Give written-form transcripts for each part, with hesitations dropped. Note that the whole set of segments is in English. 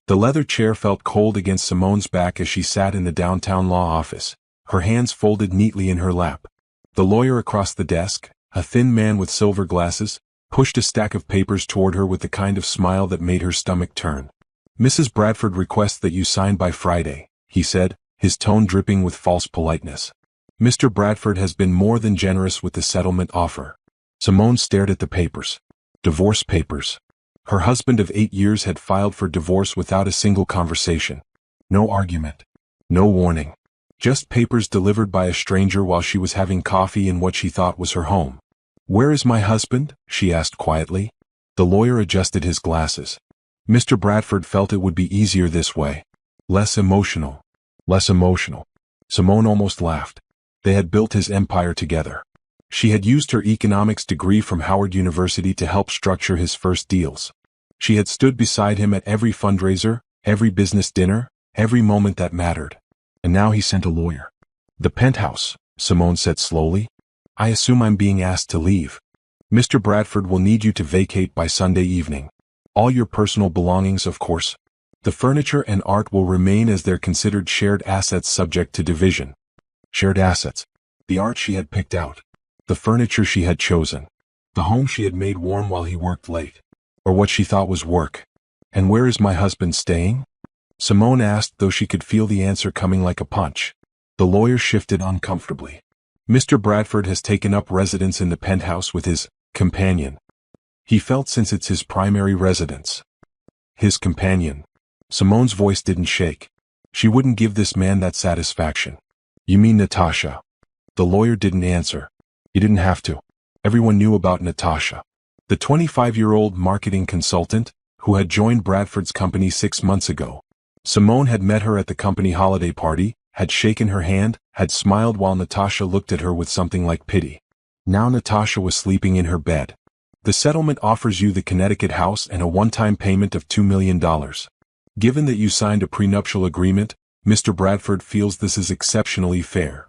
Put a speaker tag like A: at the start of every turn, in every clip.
A: The leather chair felt cold against Simone's back as she sat in the downtown law office, her hands folded neatly in her lap. The lawyer across the desk, a thin man with silver glasses, pushed a stack of papers toward her with the kind of smile that made her stomach turn. "Mrs. Bradford requests that you sign by Friday," he said, his tone dripping with false politeness. "Mr. Bradford has been more than generous with the settlement offer." Simone stared at the papers. Divorce papers. Her husband of 8 years had filed for divorce without a single conversation. No argument. No warning. Just papers delivered by a stranger while she was having coffee in what she thought was her home. "Where is my husband?" she asked quietly. The lawyer adjusted his glasses. Mr. Bradford felt it would be easier this way. Less emotional. Less emotional. Simone almost laughed. They had built his empire together. She had used her economics degree from Howard University to help structure his first deals. She had stood beside him at every fundraiser, every business dinner, every moment that mattered. And now he sent a lawyer. "The penthouse," Simone said slowly. "I assume I'm being asked to leave. Mr. Bradford will need you to vacate by Sunday evening. All your personal belongings, of course. The furniture and art will remain as they're considered shared assets subject to division." Shared assets. The art she had picked out. The furniture she had chosen. The home she had made warm while he worked late. Or what she thought was work. "And where is my husband staying?" Simone asked, though she could feel the answer coming like a punch. The lawyer shifted uncomfortably. "Mr. Bradford has taken up residence in the penthouse with his companion." He felt, since it's his primary residence. His companion. Simone's voice didn't shake. She wouldn't give this man that satisfaction. "You mean Natasha?" The lawyer didn't answer. He didn't have to. Everyone knew about Natasha. The 25-year-old marketing consultant, who had joined Bradford's company 6 months ago. Simone had met her at the company holiday party, had shaken her hand, had smiled while Natasha looked at her with something like pity. Now Natasha was sleeping in her bed. "The settlement offers you the Connecticut house and a one-time payment of $2 million. Given that you signed a prenuptial agreement, Mr. Bradford feels this is exceptionally fair."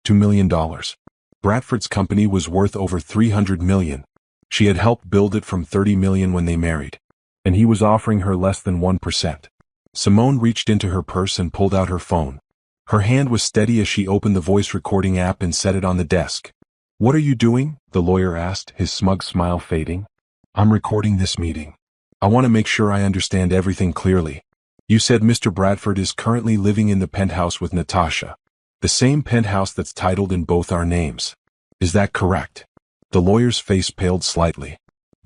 A: $2 million. Bradford's company was worth over $300 million. She had helped build it from $30 million when they married. And he was offering her less than 1%. Simone reached into her purse and pulled out her phone. Her hand was steady as she opened the voice recording app and set it on the desk. "What are you doing?" the lawyer asked, his smug smile fading. "I'm recording this meeting. I want to make sure I understand everything clearly. You said Mr. Bradford is currently living in the penthouse with Natasha. The same penthouse that's titled in both our names. Is that correct?" The lawyer's face paled slightly.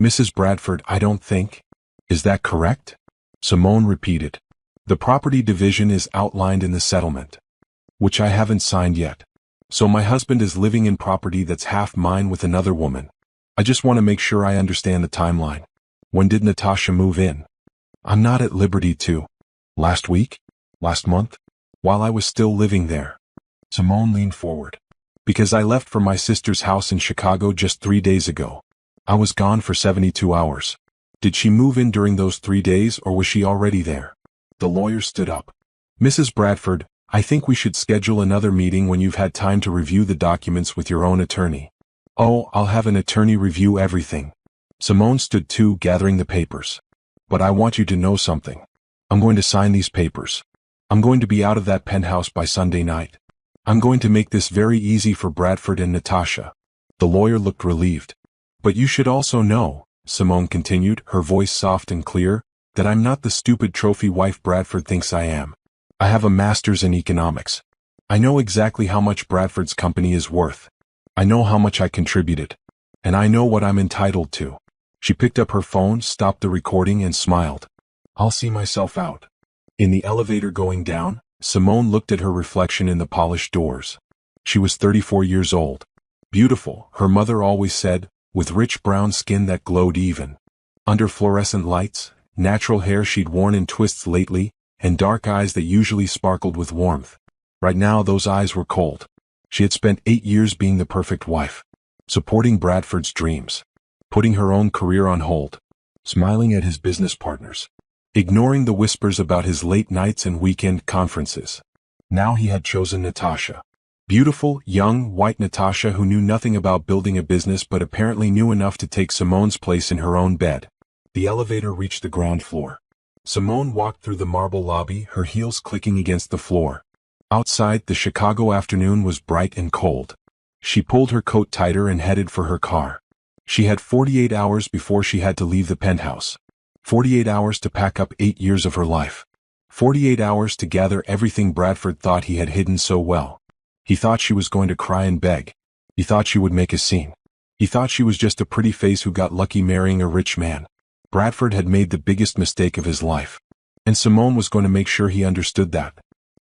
A: "Mrs. Bradford, I don't think. Is that correct?" Simone repeated. "The property division is outlined in the settlement, which I haven't signed yet. So my husband is living in property that's half mine with another woman. I just want to make sure I understand the timeline. When did Natasha move in?" "I'm not at liberty to." "Last week? Last month? While I was still living there?" Simone leaned forward. "Because I left for my sister's house in Chicago just 3 days ago. I was gone for 72 hours. Did she move in during those 3 days, or was she already there?" The lawyer stood up. "Mrs. Bradford, I think we should schedule another meeting when you've had time to review the documents with your own attorney." "Oh, I'll have an attorney review everything." Simone stood too, gathering the papers. "But I want you to know something. I'm going to sign these papers. I'm going to be out of that penthouse by Sunday night. I'm going to make this very easy for Bradford and Natasha." The lawyer looked relieved. "But you should also know," Simone continued, her voice soft and clear, "that I'm not the stupid trophy wife Bradford thinks I am. I have a master's in economics. I know exactly how much Bradford's company is worth. I know how much I contributed. And I know what I'm entitled to." She picked up her phone, stopped the recording, and smiled. "I'll see myself out." In the elevator going down, Simone looked at her reflection in the polished doors. She was 34 years old. Beautiful, her mother always said, with rich brown skin that glowed even under fluorescent lights, natural hair she'd worn in twists lately, and dark eyes that usually sparkled with warmth. Right now those eyes were cold. She had spent 8 years being the perfect wife, supporting Bradford's dreams, putting her own career on hold, smiling at his business partners, ignoring the whispers about his late nights and weekend conferences. Now he had chosen Natasha. Beautiful, young, white Natasha who knew nothing about building a business but apparently knew enough to take Simone's place in her own bed. The elevator reached the ground floor. Simone walked through the marble lobby, her heels clicking against the floor. Outside, the Chicago afternoon was bright and cold. She pulled her coat tighter and headed for her car. She had 48 hours before she had to leave the penthouse. 48 hours to pack up 8 years of her life. 48 hours to gather everything Bradford thought he had hidden so well. He thought she was going to cry and beg. He thought she would make a scene. He thought she was just a pretty face who got lucky marrying a rich man. Bradford had made the biggest mistake of his life. And Simone was going to make sure he understood that.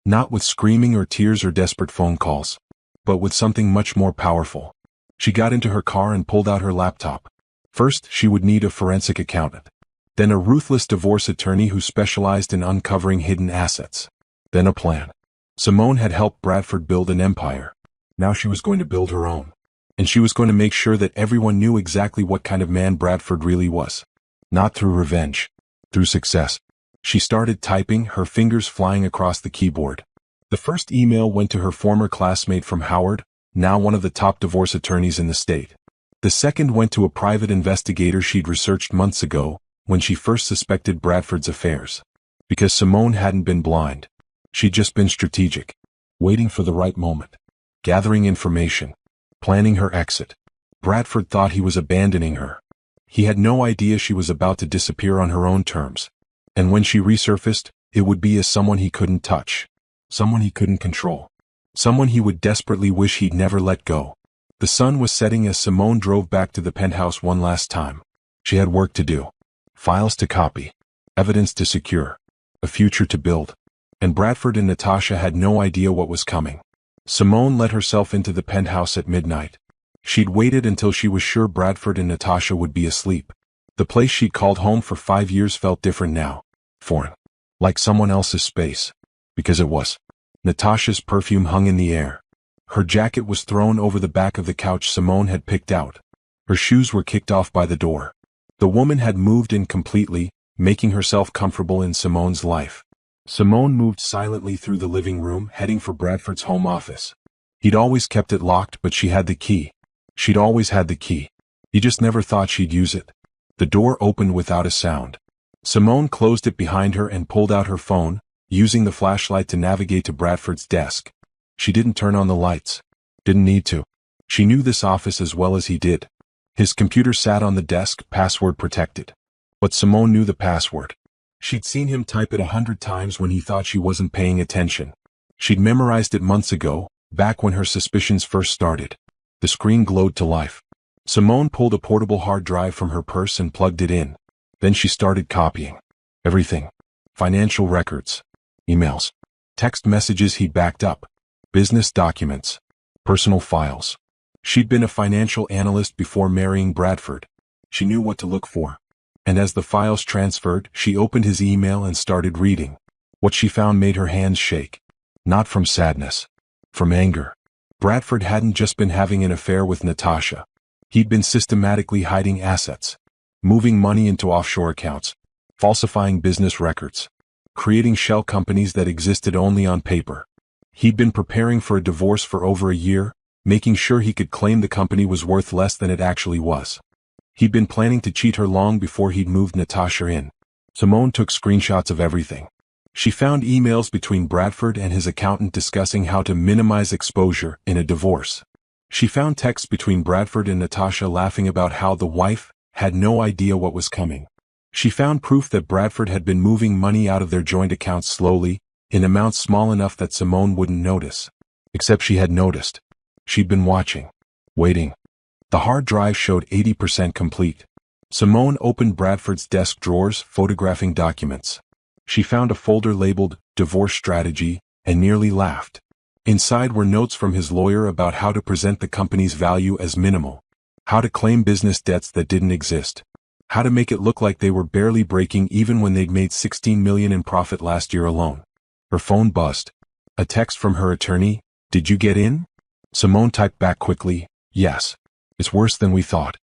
A: Not with screaming or tears or desperate phone calls, but with something much more powerful. She got into her car and pulled out her laptop. First, she would need a forensic accountant. Then a ruthless divorce attorney who specialized in uncovering hidden assets. Then a plan. Simone had helped Bradford build an empire. Now she was going to build her own. And she was going to make sure that everyone knew exactly what kind of man Bradford really was. Not through revenge. Through success. She started typing, her fingers flying across the keyboard. The first email went to her former classmate from Howard, now one of the top divorce attorneys in the state. The second went to a private investigator she'd researched months ago, when she first suspected Bradford's affairs. Because Simone hadn't been blind. She'd just been strategic. Waiting for the right moment. Gathering information. Planning her exit. Bradford thought he was abandoning her. He had no idea she was about to disappear on her own terms. And when she resurfaced, it would be as someone he couldn't touch. Someone he couldn't control. Someone he would desperately wish he'd never let go. The sun was setting as Simone drove back to the penthouse one last time. She had work to do. Files to copy. Evidence to secure. A future to build. And Bradford and Natasha had no idea what was coming. Simone let herself into the penthouse at midnight. She'd waited until she was sure Bradford and Natasha would be asleep. The place she'd called home for 5 years felt different now. Foreign. Like someone else's space. Because it was. Natasha's perfume hung in the air. Her jacket was thrown over the back of the couch Simone had picked out. Her shoes were kicked off by the door. The woman had moved in completely, making herself comfortable in Simone's life. Simone moved silently through the living room, heading for Bradford's home office. He'd always kept it locked, but she had the key. She'd always had the key. He just never thought she'd use it. The door opened without a sound. Simone closed it behind her and pulled out her phone, using the flashlight to navigate to Bradford's desk. She didn't turn on the lights. Didn't need to. She knew this office as well as he did. His computer sat on the desk, password protected. But Simone knew the password. She'd seen him type it 100 times when he thought she wasn't paying attention. She'd memorized it months ago, back when her suspicions first started. The screen glowed to life. Simone pulled a portable hard drive from her purse and plugged it in. Then she started copying. Everything. Financial records. Emails. Text messages he'd backed up. Business documents. Personal files. She'd been a financial analyst before marrying Bradford. She knew what to look for. And as the files transferred, she opened his email and started reading. What she found made her hands shake. Not from sadness. From anger. Bradford hadn't just been having an affair with Natasha. He'd been systematically hiding assets. Moving money into offshore accounts. Falsifying business records. Creating shell companies that existed only on paper. He'd been preparing for a divorce for over a year, making sure he could claim the company was worth less than it actually was. He'd been planning to cheat her long before he'd moved Natasha in. Simone took screenshots of everything. She found emails between Bradford and his accountant discussing how to minimize exposure in a divorce. She found texts between Bradford and Natasha laughing about how the wife had no idea what was coming. She found proof that Bradford had been moving money out of their joint accounts slowly, in amounts small enough that Simone wouldn't notice. Except she had noticed. She'd been watching. Waiting. The hard drive showed 80% complete. Simone opened Bradford's desk drawers, photographing documents. She found a folder labeled Divorce Strategy and nearly laughed. Inside were notes from his lawyer about how to present the company's value as minimal. How to claim business debts that didn't exist. How to make it look like they were barely breaking even when they'd made $16 million in profit last year alone. Her phone buzzed. A text from her attorney. Did you get in? Simone typed back quickly. Yes. It's worse than we thought.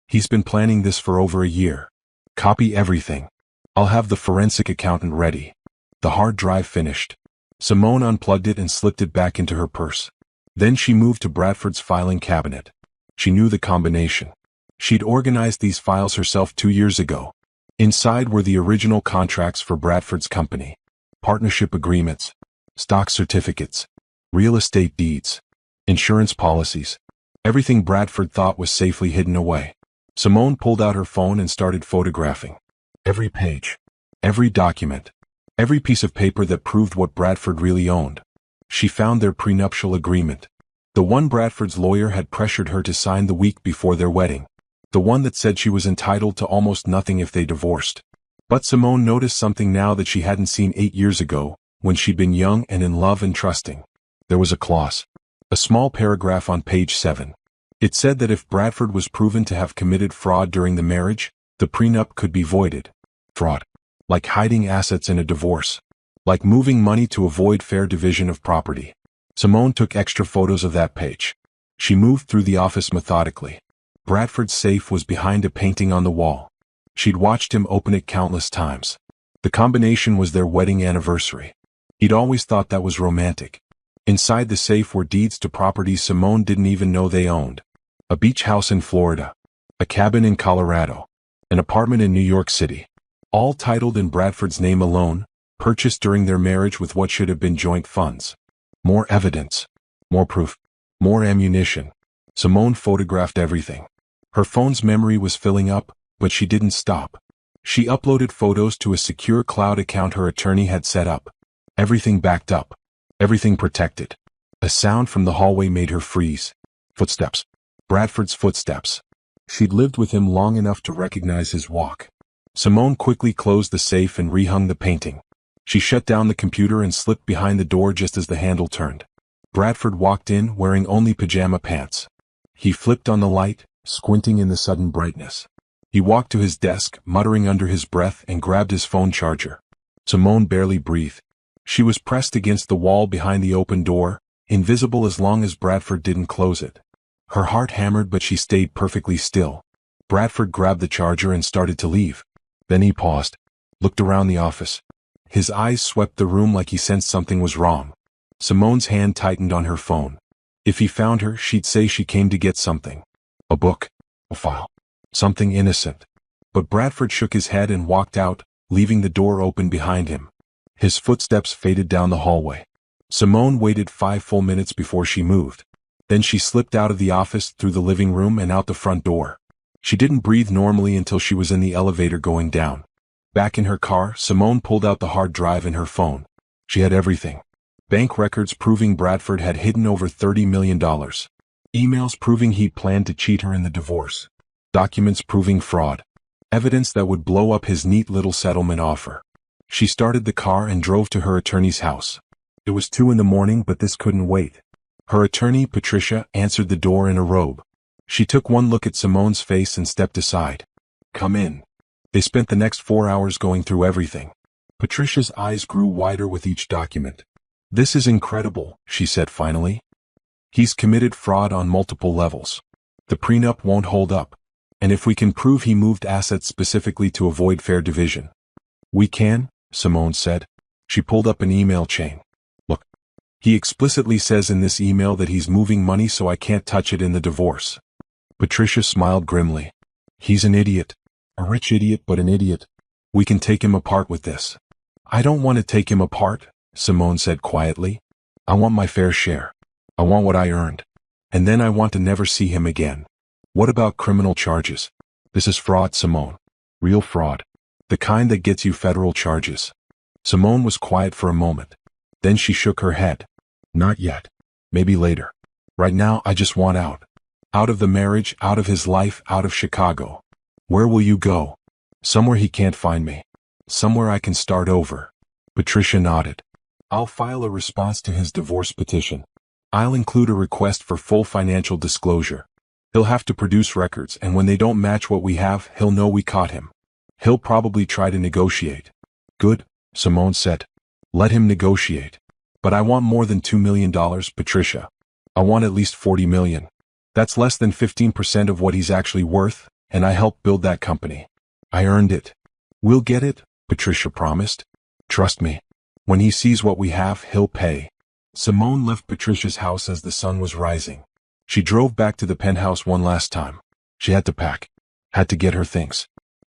A: He's been planning this for over a year. Copy everything. I'll have the forensic accountant ready. The hard drive finished. Simone unplugged it and slipped it back into her purse. Then she moved to Bradford's filing cabinet. She knew the combination. She'd organized these files herself 2 years ago. Inside were the original contracts for Bradford's company, partnership agreements, stock certificates, real estate deeds, insurance policies, everything Bradford thought was safely hidden away. Simone pulled out her phone and started photographing. Every page, every document, every piece of paper that proved what Bradford really owned. She found their prenuptial agreement. The one Bradford's lawyer had pressured her to sign the week before their wedding. The one that said she was entitled to almost nothing if they divorced. But Simone noticed something now that she hadn't seen 8 years ago, when she'd been young and in love and trusting. There was a clause. A small paragraph on page 7. It said that if Bradford was proven to have committed fraud during the marriage, the prenup could be voided. Fraud. Like hiding assets in a divorce. Like moving money to avoid fair division of property. Simone took extra photos of that page. She moved through the office methodically. Bradford's safe was behind a painting on the wall. She'd watched him open it countless times. The combination was their wedding anniversary. He'd always thought that was romantic. Inside the safe were deeds to properties Simone didn't even know they owned. A beach house in Florida. A cabin in Colorado. An apartment in New York City. All titled in Bradford's name alone, purchased during their marriage with what should have been joint funds. More evidence. More proof. More ammunition. Simone photographed everything. Her phone's memory was filling up, but she didn't stop. She uploaded photos to a secure cloud account her attorney had set up. Everything backed up. Everything protected. A sound from the hallway made her freeze. Footsteps. Bradford's footsteps. She'd lived with him long enough to recognize his walk. Simone quickly closed the safe and rehung the painting. She shut down the computer and slipped behind the door just as the handle turned. Bradford walked in wearing only pajama pants. He flipped on the light, squinting in the sudden brightness. He walked to his desk, muttering under his breath, and grabbed his phone charger. Simone barely breathed. She was pressed against the wall behind the open door, invisible as long as Bradford didn't close it. Her heart hammered, but she stayed perfectly still. Bradford grabbed the charger and started to leave. Then he paused, looked around the office. His eyes swept the room like he sensed something was wrong. Simone's hand tightened on her phone. If he found her, she'd say she came to get something. A book. A file. Something innocent. But Bradford shook his head and walked out, leaving the door open behind him. His footsteps faded down the hallway. Simone waited 5 full minutes before she moved. Then she slipped out of the office, through the living room and out the front door. She didn't breathe normally until she was in the elevator going down. Back in her car, Simone pulled out the hard drive in her phone. She had everything. Bank records proving Bradford had hidden over $30 million. Emails proving he'd planned to cheat her in the divorce. Documents proving fraud. Evidence that would blow up his neat little settlement offer. She started the car and drove to her attorney's house. It was 2 in the morning, but this couldn't wait. Her attorney, Patricia, answered the door in a robe. She took one look at Simone's face and stepped aside. "Come in." They spent the next 4 hours going through everything. Patricia's eyes grew wider with each document. "This is incredible," she said finally. "He's committed fraud on multiple levels. The prenup won't hold up. And if we can prove he moved assets specifically to avoid fair division." "We can," Simone said. She pulled up an email chain. "Look. He explicitly says in this email that he's moving money, so I can't touch it in the divorce." Patricia smiled grimly. "He's an idiot. A rich idiot, but an idiot. We can take him apart with this." "I don't want to take him apart," Simone said quietly. "I want my fair share. I want what I earned. And then I want to never see him again." "What about criminal charges?" "This is fraud, Simone. Real fraud. The kind that gets you federal charges." Simone was quiet for a moment. Then she shook her head. "Not yet. Maybe later. Right now I just want out. Out of the marriage, out of his life, out of Chicago." "Where will you go?" "Somewhere he can't find me. Somewhere I can start over." Patricia nodded. "I'll file a response to his divorce petition. I'll include a request for full financial disclosure. He'll have to produce records, and when they don't match what we have, he'll know we caught him. He'll probably try to negotiate." "Good," Simone said. "Let him negotiate. But I want more than $2 million, Patricia. I want at least $40 million. That's less than 15% of what he's actually worth, and I helped build that company. I earned it." "We'll get it," Patricia promised. "Trust me. When he sees what we have, he'll pay." Simone left Patricia's house as the sun was rising. She drove back to the penthouse one last time. She had to pack. Had to get her things.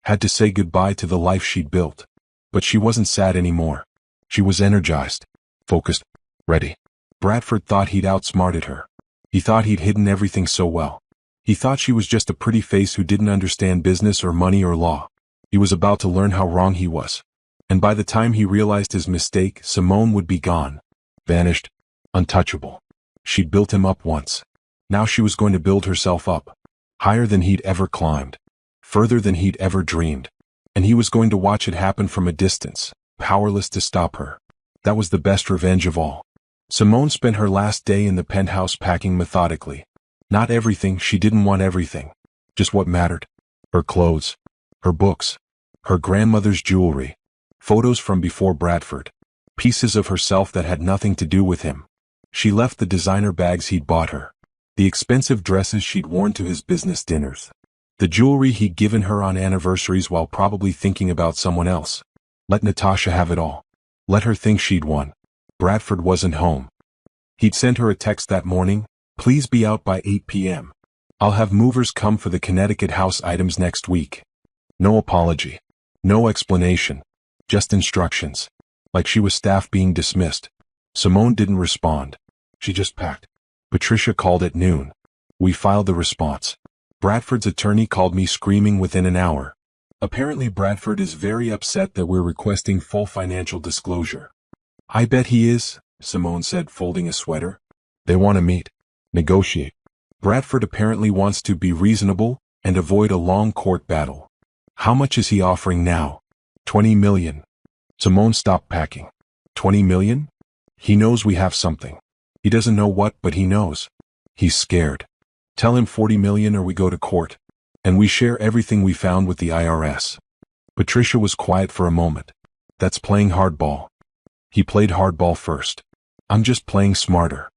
A: Had to say goodbye to the life she'd built. But she wasn't sad anymore. She was energized, focused, ready. Bradford thought he'd outsmarted her. He thought he'd hidden everything so well. He thought she was just a pretty face who didn't understand business or money or law. He was about to learn how wrong he was. And by the time he realized his mistake, Simone would be gone. Vanished. Untouchable. She'd built him up once. Now she was going to build herself up. Higher than he'd ever climbed. Further than he'd ever dreamed. And he was going to watch it happen from a distance, powerless to stop her. That was the best revenge of all. Simone spent her last day in the penthouse packing methodically. Not everything, she didn't want everything. Just what mattered. Her clothes. Her books. Her grandmother's jewelry. Photos from before Bradford. Pieces of herself that had nothing to do with him. She left the designer bags he'd bought her. The expensive dresses she'd worn to his business dinners. The jewelry he'd given her on anniversaries while probably thinking about someone else. Let Natasha have it all. Let her think she'd won. Bradford wasn't home. He'd sent her a text that morning, "Please be out by 8 p.m. I'll have movers come for the Connecticut house items next week." No apology. No explanation. Just instructions. Like she was staff being dismissed. Simone didn't respond. She just packed. Patricia called at noon. We filed the response. Bradford's attorney called me screaming within an hour. Apparently Bradford is very upset that we're requesting full financial disclosure. I bet he is, Simone said, folding a sweater. They want to meet. Negotiate. Bradford apparently wants to be reasonable and avoid a long court battle. How much is he offering now? 20 million. Simone stopped packing. 20 million? He knows we have something. He doesn't know what, but he knows. He's scared. Tell him 40 million or we go to court. And we share everything we found with the IRS. Patricia was quiet for a moment. That's playing hardball. He played hardball first. I'm just playing smarter.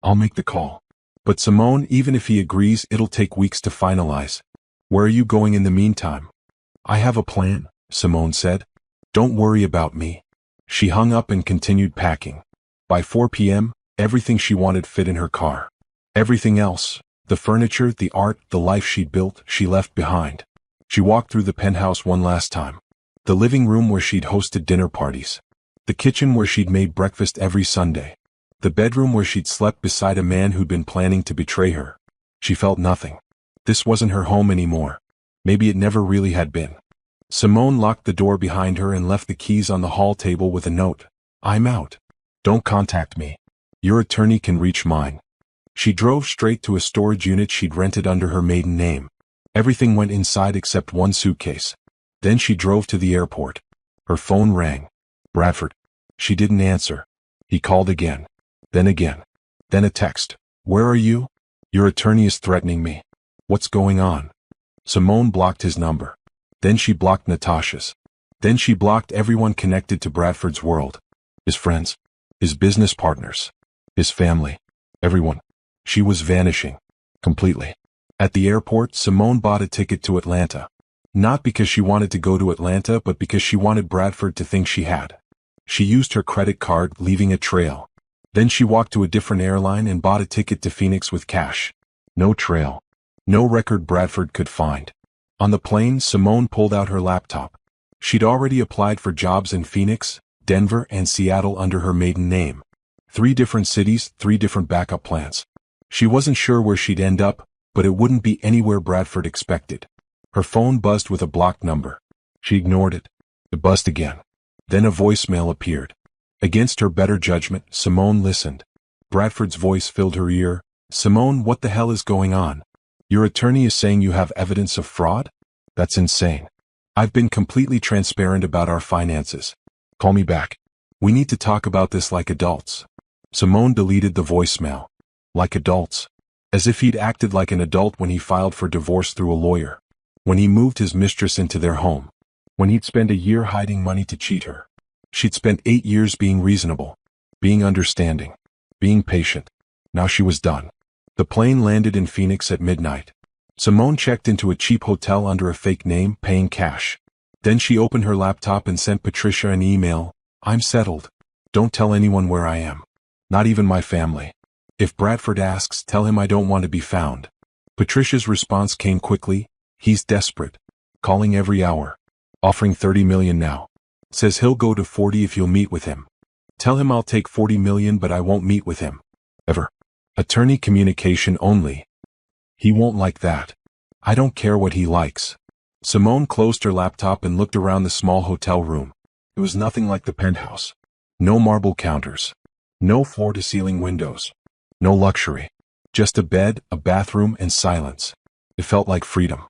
A: I'll make the call. But Simone, even if he agrees, it'll take weeks to finalize. Where are you going in the meantime? I have a plan, Simone said. Don't worry about me. She hung up and continued packing. By 4 p.m., everything she wanted fit in her car. Everything else, the furniture, the art, the life she'd built, she left behind. She walked through the penthouse one last time. The living room where she'd hosted dinner parties. The kitchen where she'd made breakfast every Sunday. The bedroom where she'd slept beside a man who'd been planning to betray her. She felt nothing. This wasn't her home anymore. Maybe it never really had been. Simone locked the door behind her and left the keys on the hall table with a note. I'm out. Don't contact me. Your attorney can reach mine. She drove straight to a storage unit she'd rented under her maiden name. Everything went inside except one suitcase. Then she drove to the airport. Her phone rang. Bradford. She didn't answer. He called again. Then again. Then a text. Where are you? Your attorney is threatening me. What's going on? Simone blocked his number. Then she blocked Natasha's. Then she blocked everyone connected to Bradford's world. His friends. His business partners. His family. Everyone. She was vanishing. Completely. At the airport, Simone bought a ticket to Atlanta. Not because she wanted to go to Atlanta, but because she wanted Bradford to think she had. She used her credit card, leaving a trail. Then she walked to a different airline and bought a ticket to Phoenix with cash. No trail. No record Bradford could find. On the plane, Simone pulled out her laptop. She'd already applied for jobs in Phoenix, Denver, and Seattle under her maiden name. 3 different cities, 3 different backup plans. She wasn't sure where she'd end up, but it wouldn't be anywhere Bradford expected. Her phone buzzed with a blocked number. She ignored it. It buzzed again. Then a voicemail appeared. Against her better judgment, Simone listened. Bradford's voice filled her ear. Simone, what the hell is going on? Your attorney is saying you have evidence of fraud? That's insane. I've been completely transparent about our finances. Call me back. We need to talk about this like adults. Simone deleted the voicemail. Like adults. As if he'd acted like an adult when he filed for divorce through a lawyer. When he moved his mistress into their home. When he'd spent a year hiding money to cheat her. She'd spent 8 years being reasonable. Being understanding. Being patient. Now she was done. The plane landed in Phoenix at midnight. Simone checked into a cheap hotel under a fake name, paying cash. Then she opened her laptop and sent Patricia an email. I'm settled. Don't tell anyone where I am. Not even my family. If Bradford asks, tell him I don't want to be found. Patricia's response came quickly. He's desperate. calling every hour. Offering 30 million now. Says he'll go to 40 if you'll meet with him. Tell him I'll take 40 million but I won't meet with him. Ever. Attorney communication only. He won't like that. I don't care what he likes. Simone closed her laptop and looked around the small hotel room. It was nothing like the penthouse. No marble counters. No floor-to-ceiling windows. No luxury. Just a bed, a bathroom, and silence. It felt like freedom.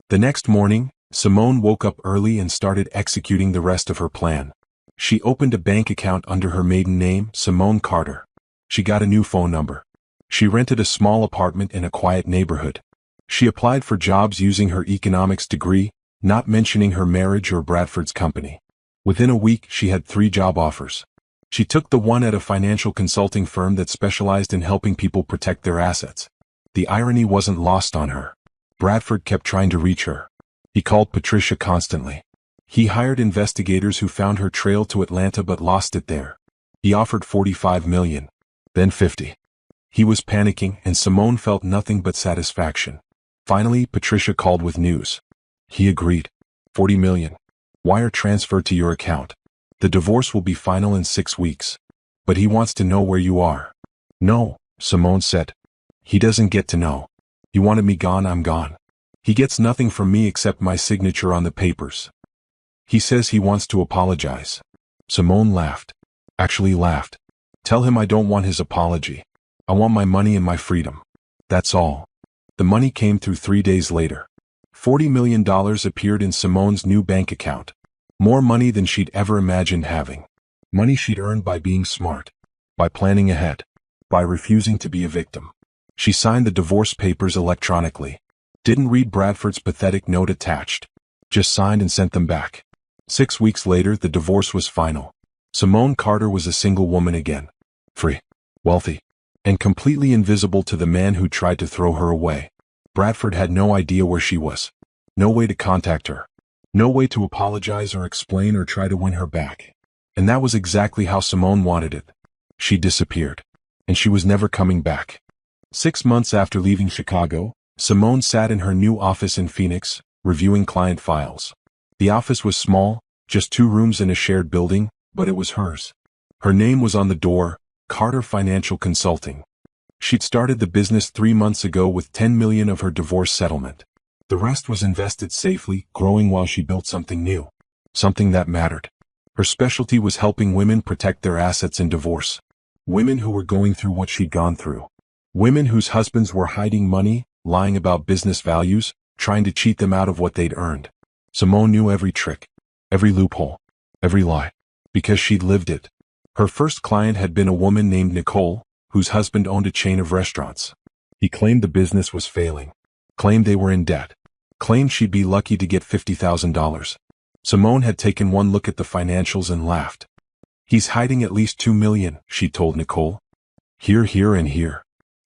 A: The next morning, Simone woke up early and started executing the rest of her plan. She opened a bank account under her maiden name, Simone Carter. She got a new phone number. She rented a small apartment in a quiet neighborhood. She applied for jobs using her economics degree, not mentioning her marriage or Bradford's company. Within a week, she had 3 job offers. She took the one at a financial consulting firm that specialized in helping people protect their assets. The irony wasn't lost on her. Bradford kept trying to reach her. He called Patricia constantly. He hired investigators who found her trail to Atlanta but lost it there. He offered 45 million, then 50. He was panicking and Simone felt nothing but satisfaction. Finally, Patricia called with news. He agreed. 40 million. Wire transfer to your account. The divorce will be final in 6 weeks. But he wants to know where you are. No, Simone said. He doesn't get to know. You wanted me gone, I'm gone. He gets nothing from me except my signature on the papers. He says he wants to apologize. Simone laughed. Actually laughed. Tell him I don't want his apology. I want my money and my freedom. That's all. The money came through 3 days later. $40 million appeared in Simone's new bank account. More money than she'd ever imagined having. Money she'd earned by being smart. By planning ahead. By refusing to be a victim. She signed the divorce papers electronically. Didn't read Bradford's pathetic note attached. Just signed and sent them back. 6 weeks later, the divorce was final. Simone Carter was a single woman again. Free. Wealthy. And completely invisible to the man who tried to throw her away. Bradford had no idea where she was. No way to contact her. No way to apologize or explain or try to win her back. And that was exactly how Simone wanted it. She disappeared. And she was never coming back. 6 months after leaving Chicago, Simone sat in her new office in Phoenix, reviewing client files. The office was small, just 2 rooms in a shared building, but it was hers. Her name was on the door, Carter Financial Consulting. She'd started the business 3 months ago with 10 million of her divorce settlement. The rest was invested safely, growing while she built something new. Something that mattered. Her specialty was helping women protect their assets in divorce. Women who were going through what she'd gone through. Women whose husbands were hiding money, lying about business values, trying to cheat them out of what they'd earned. Simone knew every trick, every loophole, every lie, because she'd lived it. Her first client had been a woman named Nicole, whose husband owned a chain of restaurants. He claimed the business was failing, claimed they were in debt, claimed she'd be lucky to get $50,000. Simone had taken one look at the financials and laughed. He's hiding at least 2 million, she told Nicole. Here, here, and here.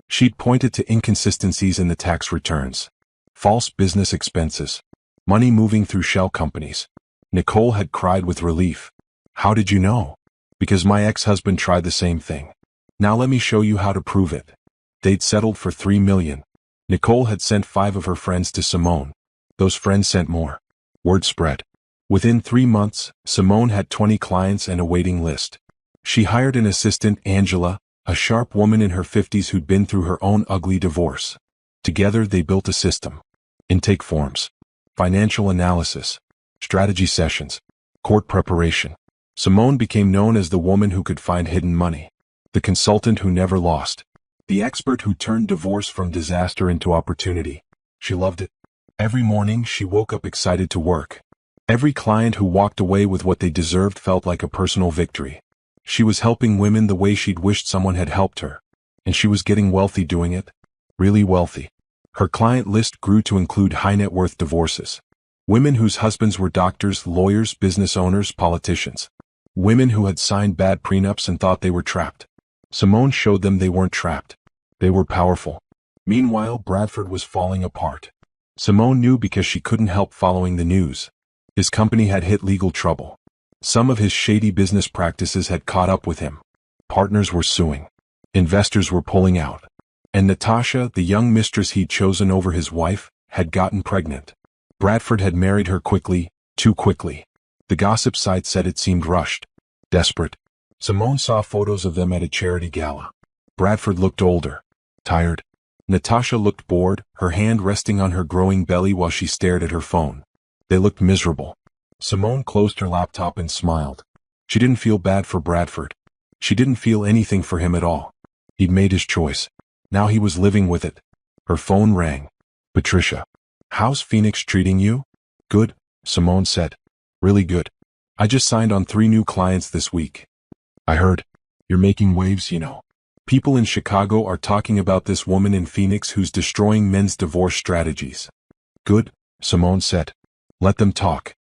A: She'd pointed to inconsistencies in the tax returns. False business expenses. Money moving through shell companies. Nicole had cried with relief. How did you know? Because my ex-husband tried the same thing. Now let me show you how to prove it. They'd settled for 3 million. Nicole had sent 5 of her friends to Simone. Those friends sent more. Word spread. Within 3 months, Simone had 20 clients and a waiting list. She hired an assistant, Angela, a sharp woman in her 50s who'd been through her own ugly divorce. Together they built a system. Intake forms. Financial analysis. Strategy sessions. Court preparation. Simone became known as the woman who could find hidden money. The consultant who never lost. The expert who turned divorce from disaster into opportunity. She loved it. Every morning she woke up excited to work. Every client who walked away with what they deserved felt like a personal victory. She was helping women the way she'd wished someone had helped her. And she was getting wealthy doing it. Really wealthy. Her client list grew to include high-net-worth divorces. Women whose husbands were doctors, lawyers, business owners, politicians. Women who had signed bad prenups and thought they were trapped. Simone showed them they weren't trapped. They were powerful. Meanwhile, Bradford was falling apart. Simone knew because she couldn't help following the news. His company had hit legal trouble. Some of his shady business practices had caught up with him. Partners were suing. Investors were pulling out. And Natasha, the young mistress he'd chosen over his wife, had gotten pregnant. Bradford had married her quickly, too quickly. The gossip site said it seemed rushed, desperate. Simone saw photos of them at a charity gala. Bradford looked older, tired. Natasha looked bored, her hand resting on her growing belly while she stared at her phone. They looked miserable. Simone closed her laptop and smiled. She didn't feel bad for Bradford. She didn't feel anything for him at all. He'd made his choice. Now he was living with it. Her phone rang. Patricia. How's Phoenix treating you? Good, Simone said. Really good. I just signed on 3 new clients this week. I heard. You're making waves, you know. People in Chicago are talking about this woman in Phoenix who's destroying men's divorce strategies. Good, Simone said. Let them talk.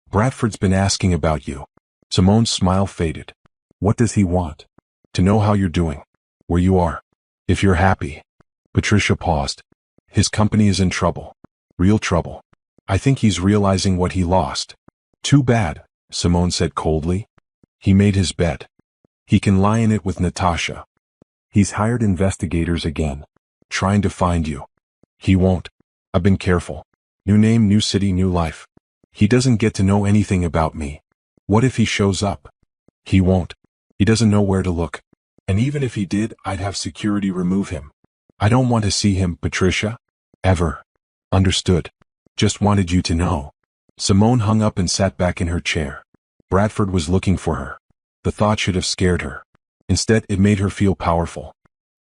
A: Bradford's been asking about you. Simone's smile faded. What does he want? To know how you're doing. Where you are. If you're happy. Patricia paused. His company is in trouble. Real trouble. I think he's realizing what he lost. Too bad, Simone said coldly. He made his bed. He can lie in it with Natasha. He's hired investigators again. Trying to find you. He won't. I've been careful. New name, new city, new life. He doesn't get to know anything about me. What if he shows up? He won't. He doesn't know where to look. And even if he did, I'd have security remove him. I don't want to see him, Patricia. Ever. Understood. Just wanted you to know. Simone hung up and sat back in her chair. Bradford was looking for her. The thought should have scared her. Instead, it made her feel powerful.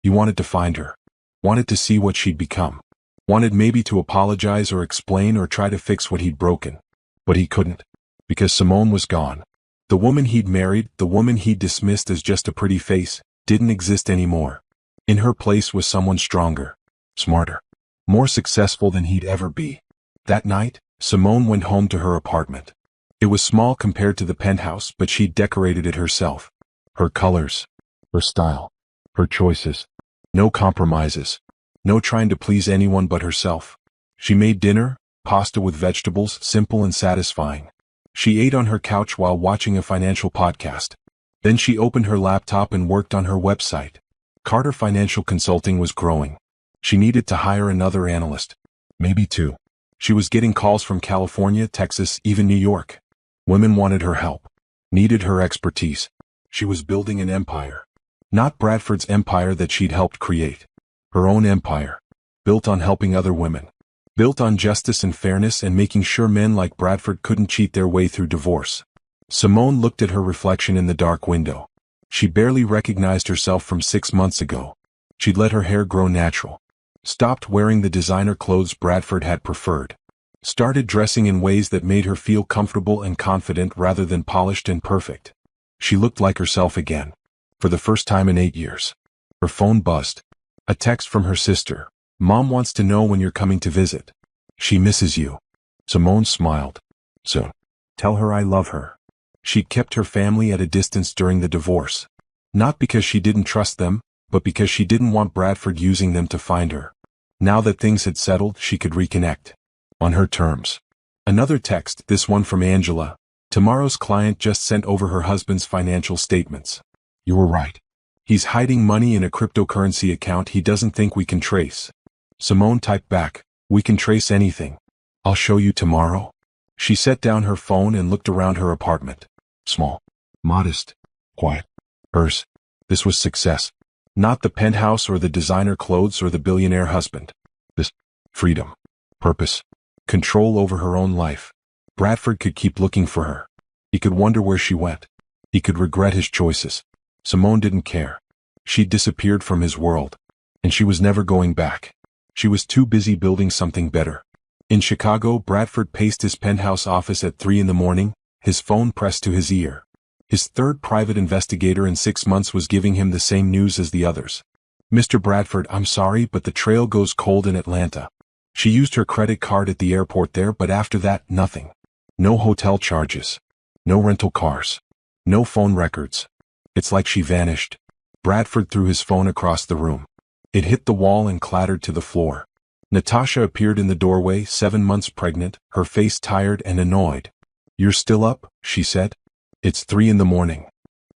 A: He wanted to find her. Wanted to see what she'd become. Wanted maybe to apologize or explain or try to fix what he'd broken. But he couldn't. Because Simone was gone. The woman he'd married, the woman he'd dismissed as just a pretty face, didn't exist anymore. In her place was someone stronger, smarter, more successful than he'd ever be. That night, Simone went home to her apartment. It was small compared to the penthouse, but she'd decorated it herself. Her colors, her style, her choices. No compromises. No trying to please anyone but herself. She made dinner, pasta with vegetables, simple and satisfying. She ate on her couch while watching a financial podcast. Then she opened her laptop and worked on her website. Carter Financial Consulting was growing. She needed to hire another analyst. Maybe 2. She was getting calls from California, Texas, even New York. Women wanted her help. Needed her expertise. She was building an empire. Not Bradford's empire that she'd helped create. Her own empire. Built on helping other women. Built on justice and fairness and making sure men like Bradford couldn't cheat their way through divorce. Simone looked at her reflection in the dark window. She barely recognized herself from 6 months ago. She'd let her hair grow natural. Stopped wearing the designer clothes Bradford had preferred. Started dressing in ways that made her feel comfortable and confident rather than polished and perfect. She looked like herself again. For the first time in 8 years. Her phone buzzed. A text from her sister. Mom wants to know when you're coming to visit. She misses you. Simone smiled. Soon. Tell her I love her. She'd kept her family at a distance during the divorce. Not because she didn't trust them, but because she didn't want Bradford using them to find her. Now that things had settled, she could reconnect. On her terms. Another text, this one from Angela. Tomorrow's client just sent over her husband's financial statements. You were right. He's hiding money in a cryptocurrency account he doesn't think we can trace. Simone typed back, we can trace anything. I'll show you tomorrow. She set down her phone and looked around her apartment. Small. Modest. Quiet. Hers. This was success. Not the penthouse or the designer clothes or the billionaire husband. This. Freedom. Purpose. Control over her own life. Bradford could keep looking for her. He could wonder where she went. He could regret his choices. Simone didn't care. She'd disappeared from his world. And she was never going back. She was too busy building something better. In Chicago, Bradford paced his penthouse office at 3 a.m, his phone pressed to his ear. His third private investigator in 6 months was giving him the same news as the others. Mr. Bradford, I'm sorry, but the trail goes cold in Atlanta. She used her credit card at the airport there, but after that, nothing. No hotel charges. No rental cars. No phone records. It's like she vanished. Bradford threw his phone across the room. It hit the wall and clattered to the floor. Natasha appeared in the doorway, 7 months pregnant, her face tired and annoyed. You're still up, she said. It's 3 a.m.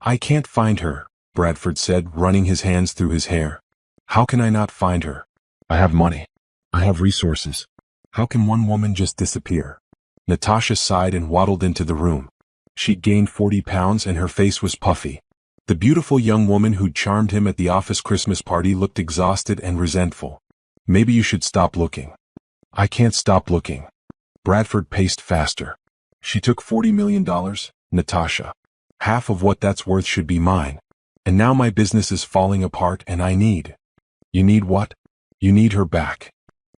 A: I can't find her, Bradford said, running his hands through his hair. How can I not find her? I have money. I have resources. How can one woman just disappear? Natasha sighed and waddled into the room. She'd gained 40 pounds and her face was puffy. The beautiful young woman who'd charmed him at the office Christmas party looked exhausted and resentful. Maybe you should stop looking. I can't stop looking. Bradford paced faster. She took $40 million, Natasha. Half of what that's worth should be mine. And now my business is falling apart and I need. You need what? You need her back.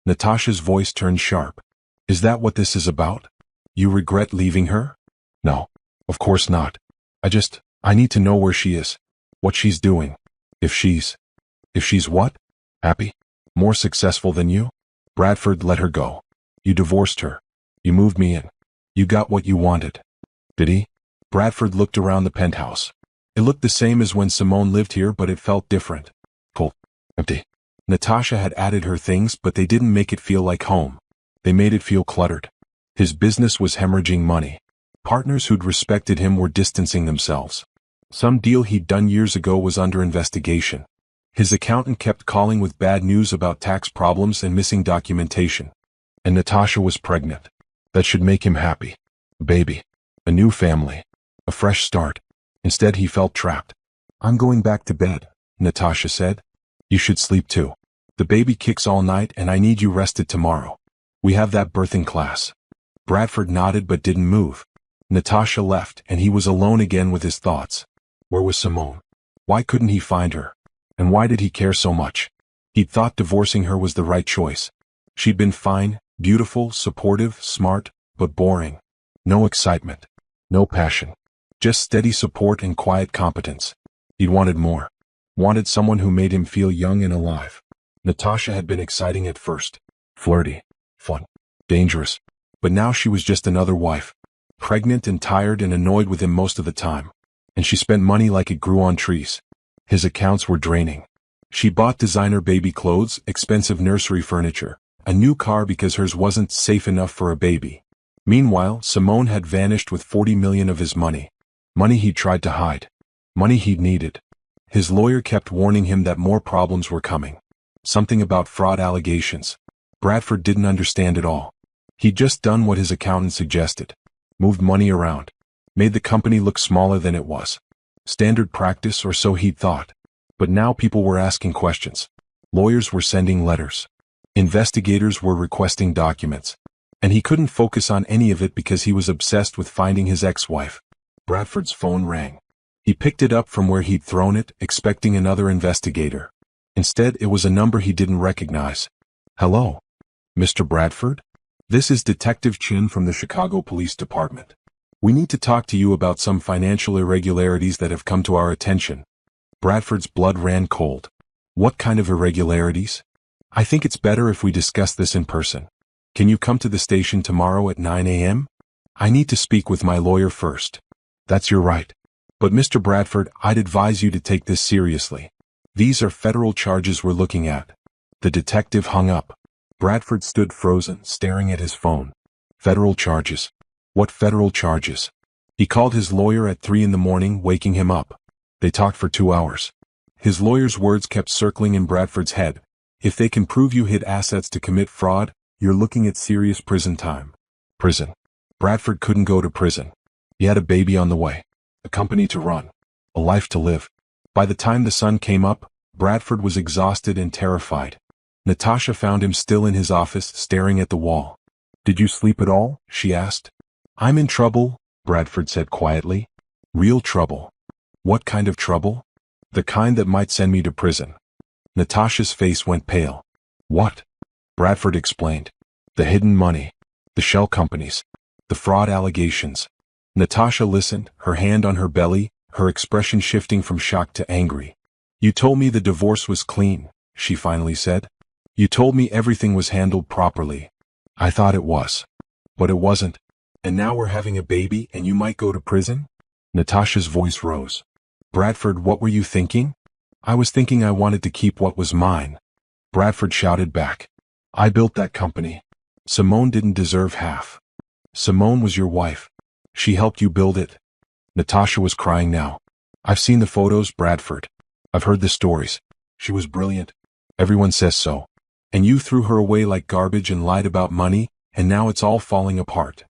A: Natasha's voice turned sharp. Is that what this is about? You regret leaving her? No, of course not. I need to know where she is. What she's doing. If she's what? Happy? More successful than you? Bradford let her go. You divorced her. You moved me in. You got what you wanted. Did he? Bradford looked around the penthouse. It looked the same as when Simone lived here, but it felt different. Cold. Empty. Natasha had added her things, but they didn't make it feel like home. They made it feel cluttered. His business was hemorrhaging money. Partners who'd respected him were distancing themselves. Some deal he'd done years ago was under investigation. His accountant kept calling with bad news about tax problems and missing documentation. And Natasha was pregnant. That should make him happy. A baby. A new family. A fresh start. Instead he felt trapped. I'm going back to bed, Natasha said. You should sleep too. The baby kicks all night and I need you rested tomorrow. We have that birthing class. Bradford nodded but didn't move. Natasha left and he was alone again with his thoughts. Where was Simone? Why couldn't he find her? And why did he care so much? He'd thought divorcing her was the right choice. She'd been fine, beautiful, supportive, smart, but boring. No excitement. No passion. Just steady support and quiet competence. He'd wanted more. Wanted someone who made him feel young and alive. Natasha had been exciting at first. Flirty. Fun. Dangerous. But now she was just another wife. Pregnant and tired and annoyed with him most of the time. And she spent money like it grew on trees. His accounts were draining. She bought designer baby clothes, expensive nursery furniture, a new car because hers wasn't safe enough for a baby. Meanwhile, Simone had vanished with 40 million of his money. Money he'd tried to hide. Money he'd needed. His lawyer kept warning him that more problems were coming. Something about fraud allegations. Bradford didn't understand it all. He'd just done what his accountant suggested. Moved money around. Made the company look smaller than it was. Standard practice, or so he'd thought. But now people were asking questions. Lawyers were sending letters. Investigators were requesting documents. And he couldn't focus on any of it because he was obsessed with finding his ex-wife. Bradford's phone rang. He picked it up from where he'd thrown it, expecting another investigator. Instead, it was a number he didn't recognize. Hello? Mr. Bradford? This is Detective Chin from the Chicago Police Department. We need to talk to you about some financial irregularities that have come to our attention. Bradford's blood ran cold. What kind of irregularities? I think it's better if we discuss this in person. Can you come to the station tomorrow at 9 a.m.? I need to speak with my lawyer first. That's your right. But Mr. Bradford, I'd advise you to take this seriously. These are federal charges we're looking at. The detective hung up. Bradford stood frozen, staring at his phone. Federal charges. What federal charges? He called his lawyer at 3 a.m, waking him up. They talked for 2 hours. His lawyer's words kept circling in Bradford's head. If they can prove you hid assets to commit fraud, you're looking at serious prison time. Prison. Bradford couldn't go to prison. He had a baby on the way. A company to run. A life to live. By the time the sun came up, Bradford was exhausted and terrified. Natasha found him still in his office, staring at the wall. Did you sleep at all? She asked. I'm in trouble, Bradford said quietly. Real trouble. What kind of trouble? The kind that might send me to prison. Natasha's face went pale. What? Bradford explained. The hidden money. The shell companies. The fraud allegations. Natasha listened, her hand on her belly, her expression shifting from shock to angry. You told me the divorce was clean, she finally said. You told me everything was handled properly. I thought it was. But it wasn't. And now we're having a baby and you might go to prison? Natasha's voice rose. Bradford, what were you thinking? I was thinking I wanted to keep what was mine. Bradford shouted back. I built that company. Simone didn't deserve half. Simone was your wife. She helped you build it. Natasha was crying now. I've seen the photos, Bradford. I've heard the stories. She was brilliant. Everyone says so. And you threw her away like garbage and lied about money, and now it's all falling apart.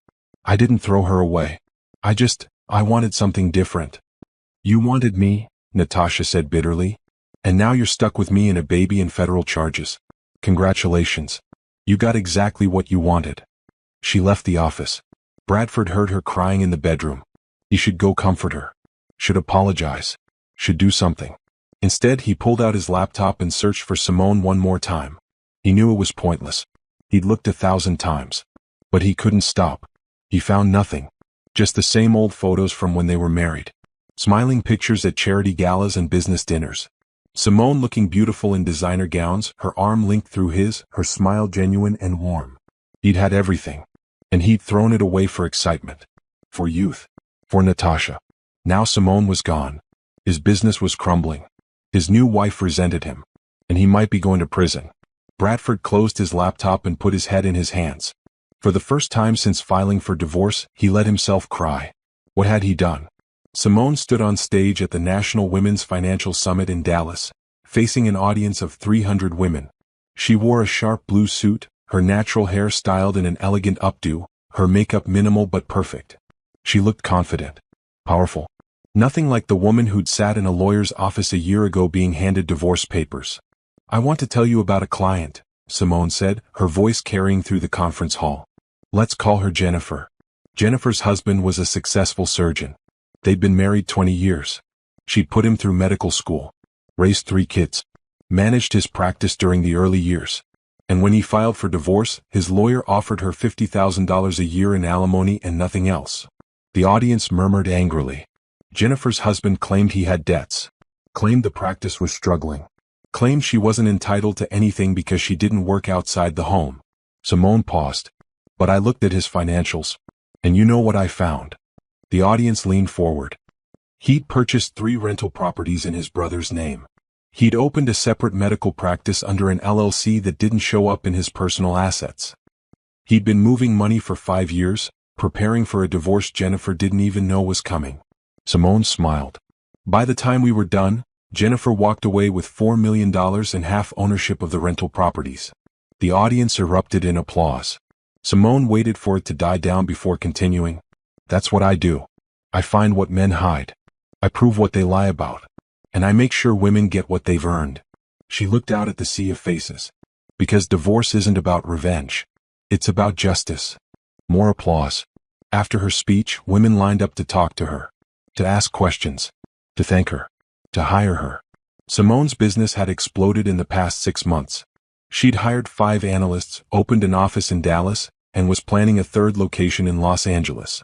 A: I didn't throw her away. I wanted something different. You wanted me, Natasha said bitterly. And now you're stuck with me and a baby and federal charges. Congratulations. You got exactly what you wanted. She left the office. Bradford heard her crying in the bedroom. He should go comfort her. Should apologize. Should do something. Instead, he pulled out his laptop and searched for Simone one more time. He knew it was pointless. He'd looked 1,000 times. But he couldn't stop. He found nothing. Just the same old photos from when they were married. Smiling pictures at charity galas and business dinners. Simone looking beautiful in designer gowns, her arm linked through his, her smile genuine and warm. He'd had everything. And he'd thrown it away for excitement. For youth. For Natasha. Now Simone was gone. His business was crumbling. His new wife resented him. And he might be going to prison. Bradford closed his laptop and put his head in his hands. For the first time since filing for divorce, he let himself cry. What had he done? Simone stood on stage at the National Women's Financial Summit in Dallas, facing an audience of 300 women. She wore a sharp blue suit, her natural hair styled in an elegant updo, her makeup minimal but perfect. She looked confident. Powerful. Nothing like the woman who'd sat in a lawyer's office a year ago being handed divorce papers. I want to tell you about a client, Simone said, her voice carrying through the conference hall. Let's call her Jennifer. Jennifer's husband was a successful surgeon. They'd been married 20 years. She'd put him through medical school, raised 3 kids, managed his practice during the early years. And when he filed for divorce, his lawyer offered her $50,000 a year in alimony and nothing else. The audience murmured angrily. Jennifer's husband claimed he had debts, claimed the practice was struggling, claimed she wasn't entitled to anything because she didn't work outside the home. Simone paused. But I looked at his financials. And you know what I found? The audience leaned forward. He'd purchased 3 rental properties in his brother's name. He'd opened a separate medical practice under an LLC that didn't show up in his personal assets. He'd been moving money for 5 years, preparing for a divorce Jennifer didn't even know was coming. Simone smiled. By the time we were done, Jennifer walked away with $4 million and half ownership of the rental properties. The audience erupted in applause. Simone waited for it to die down before continuing. That's what I do. I find what men hide. I prove what they lie about. And I make sure women get what they've earned. She looked out at the sea of faces. Because divorce isn't about revenge. It's about justice. More applause. After her speech, women lined up to talk to her. To ask questions. To thank her. To hire her. Simone's business had exploded in the past 6 months. She'd hired 5 analysts, opened an office in Dallas, and was planning a 3rd location in Los Angeles.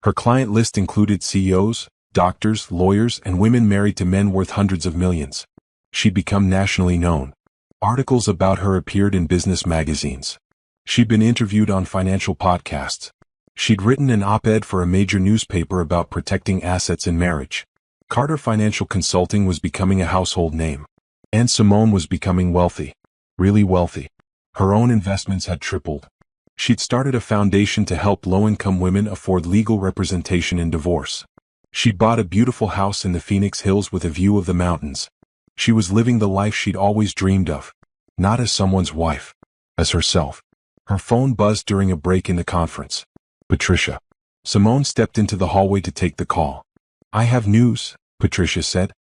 A: Her client list included CEOs, doctors, lawyers, and women married to men worth hundreds of millions. She'd become nationally known. Articles about her appeared in business magazines. She'd been interviewed on financial podcasts. She'd written an op-ed for a major newspaper about protecting assets in marriage. Carter Financial Consulting was becoming a household name. And Simone was becoming wealthy. Really wealthy. Her own investments had tripled. She'd started a foundation to help low-income women afford legal representation in divorce. She'd bought a beautiful house in the Phoenix Hills with a view of the mountains. She was living the life she'd always dreamed of. Not as someone's wife. As herself. Her phone buzzed during a break in the conference. Patricia. Simone stepped into the hallway to take the call. I have news, Patricia said.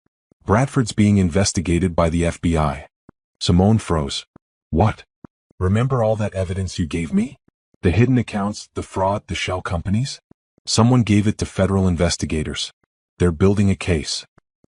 A: Bradford's being investigated by the FBI. Simone froze. What? Remember all that evidence you gave me? The hidden accounts, the fraud, the shell companies? Someone gave it to federal investigators. They're building a case.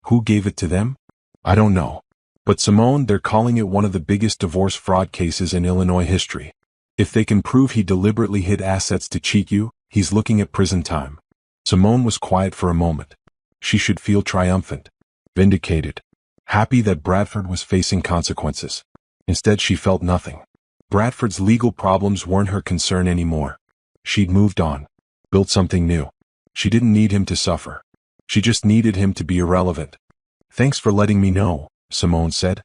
A: Who gave it to them? I don't know. But Simone, they're calling it one of the biggest divorce fraud cases in Illinois history. If they can prove he deliberately hid assets to cheat you, he's looking at prison time. Simone was quiet for a moment. She should feel triumphant. Vindicated. Happy that Bradford was facing consequences. Instead, she felt nothing. Bradford's legal problems weren't her concern anymore. She'd moved on. Built something new. She didn't need him to suffer. She just needed him to be irrelevant. Thanks for letting me know, Simone said.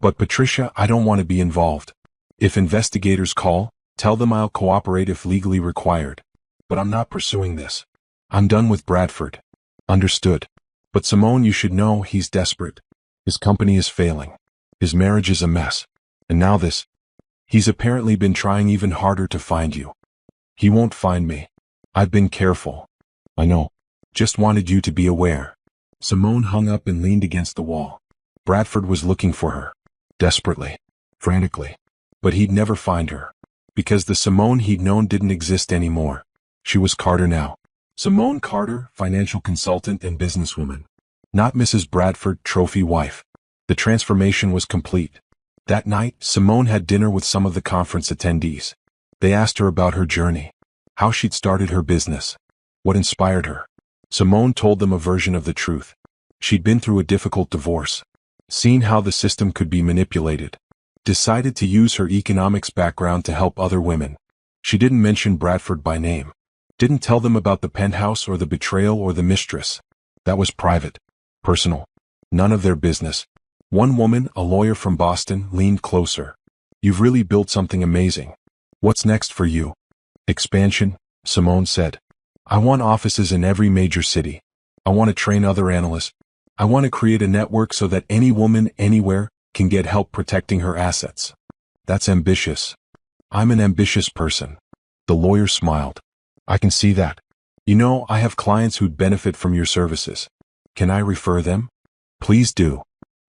A: But Patricia, I don't want to be involved. If investigators call, tell them I'll cooperate if legally required. But I'm not pursuing this. I'm done with Bradford. Understood. But Simone, you should know he's desperate. His company is failing. His marriage is a mess. And now this. He's apparently been trying even harder to find you. He won't find me. I've been careful. I know. Just wanted you to be aware. Simone hung up and leaned against the wall. Bradford was looking for her. Desperately. Frantically. But he'd never find her. Because the Simone he'd known didn't exist anymore. She was Carter now. Simone Carter, financial consultant and businesswoman. Not Mrs. Bradford, trophy wife. The transformation was complete. That night, Simone had dinner with some of the conference attendees. They asked her about her journey. How she'd started her business. What inspired her. Simone told them a version of the truth. She'd been through a difficult divorce. Seen how the system could be manipulated. Decided to use her economics background to help other women. She didn't mention Bradford by name. Didn't tell them about the penthouse or the betrayal or the mistress. That was private. Personal. None of their business. One woman, a lawyer from Boston, leaned closer. You've really built something amazing. What's next for you? Expansion, Simone said. I want offices in every major city. I want to train other analysts. I want to create a network so that any woman, anywhere, can get help protecting her assets. That's ambitious. I'm an ambitious person. The lawyer smiled. I can see that. You know, I have clients who'd benefit from your services. Can I refer them? Please do.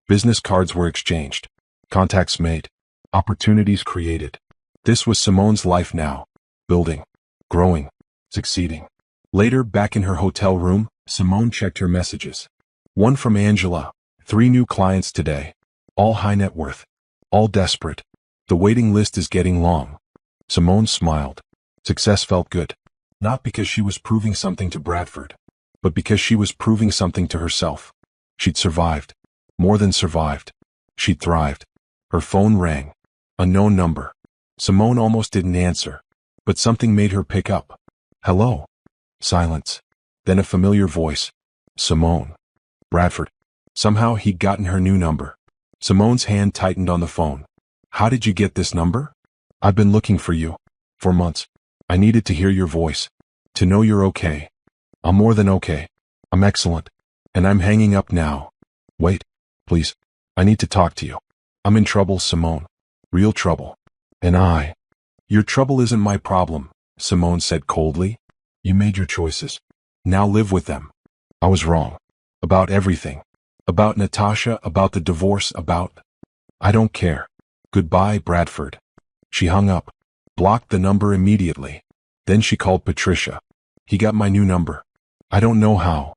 A: Business cards were exchanged. Contacts made. Opportunities created. This was Simone's life now. Building. Growing. Succeeding. Later, back in her hotel room, Simone checked her messages. One from Angela. 3 new clients today. All high net worth. All desperate. The waiting list is getting long. Simone smiled. Success felt good. Not because she was proving something to Bradford, but because she was proving something to herself. She'd survived. More than survived. She'd thrived. Her phone rang. Unknown number. Simone almost didn't answer, but something made her pick up. Hello. Silence. Then a familiar voice. Simone. Bradford. Somehow he'd gotten her new number. Simone's hand tightened on the phone. How did you get this number? I've been looking for you. For months. I needed to hear your voice. To know you're okay. I'm more than okay. I'm excellent. And I'm hanging up now. Wait. Please. I need to talk to you. I'm in trouble, Simone. Real trouble. And I. Your trouble isn't my problem, Simone said coldly. You made your choices. Now live with them. I was wrong. About everything. About Natasha, about the divorce, about... I don't care. Goodbye, Bradford. She hung up. Blocked the number immediately. Then she called Patricia. He got my new number. I don't know how.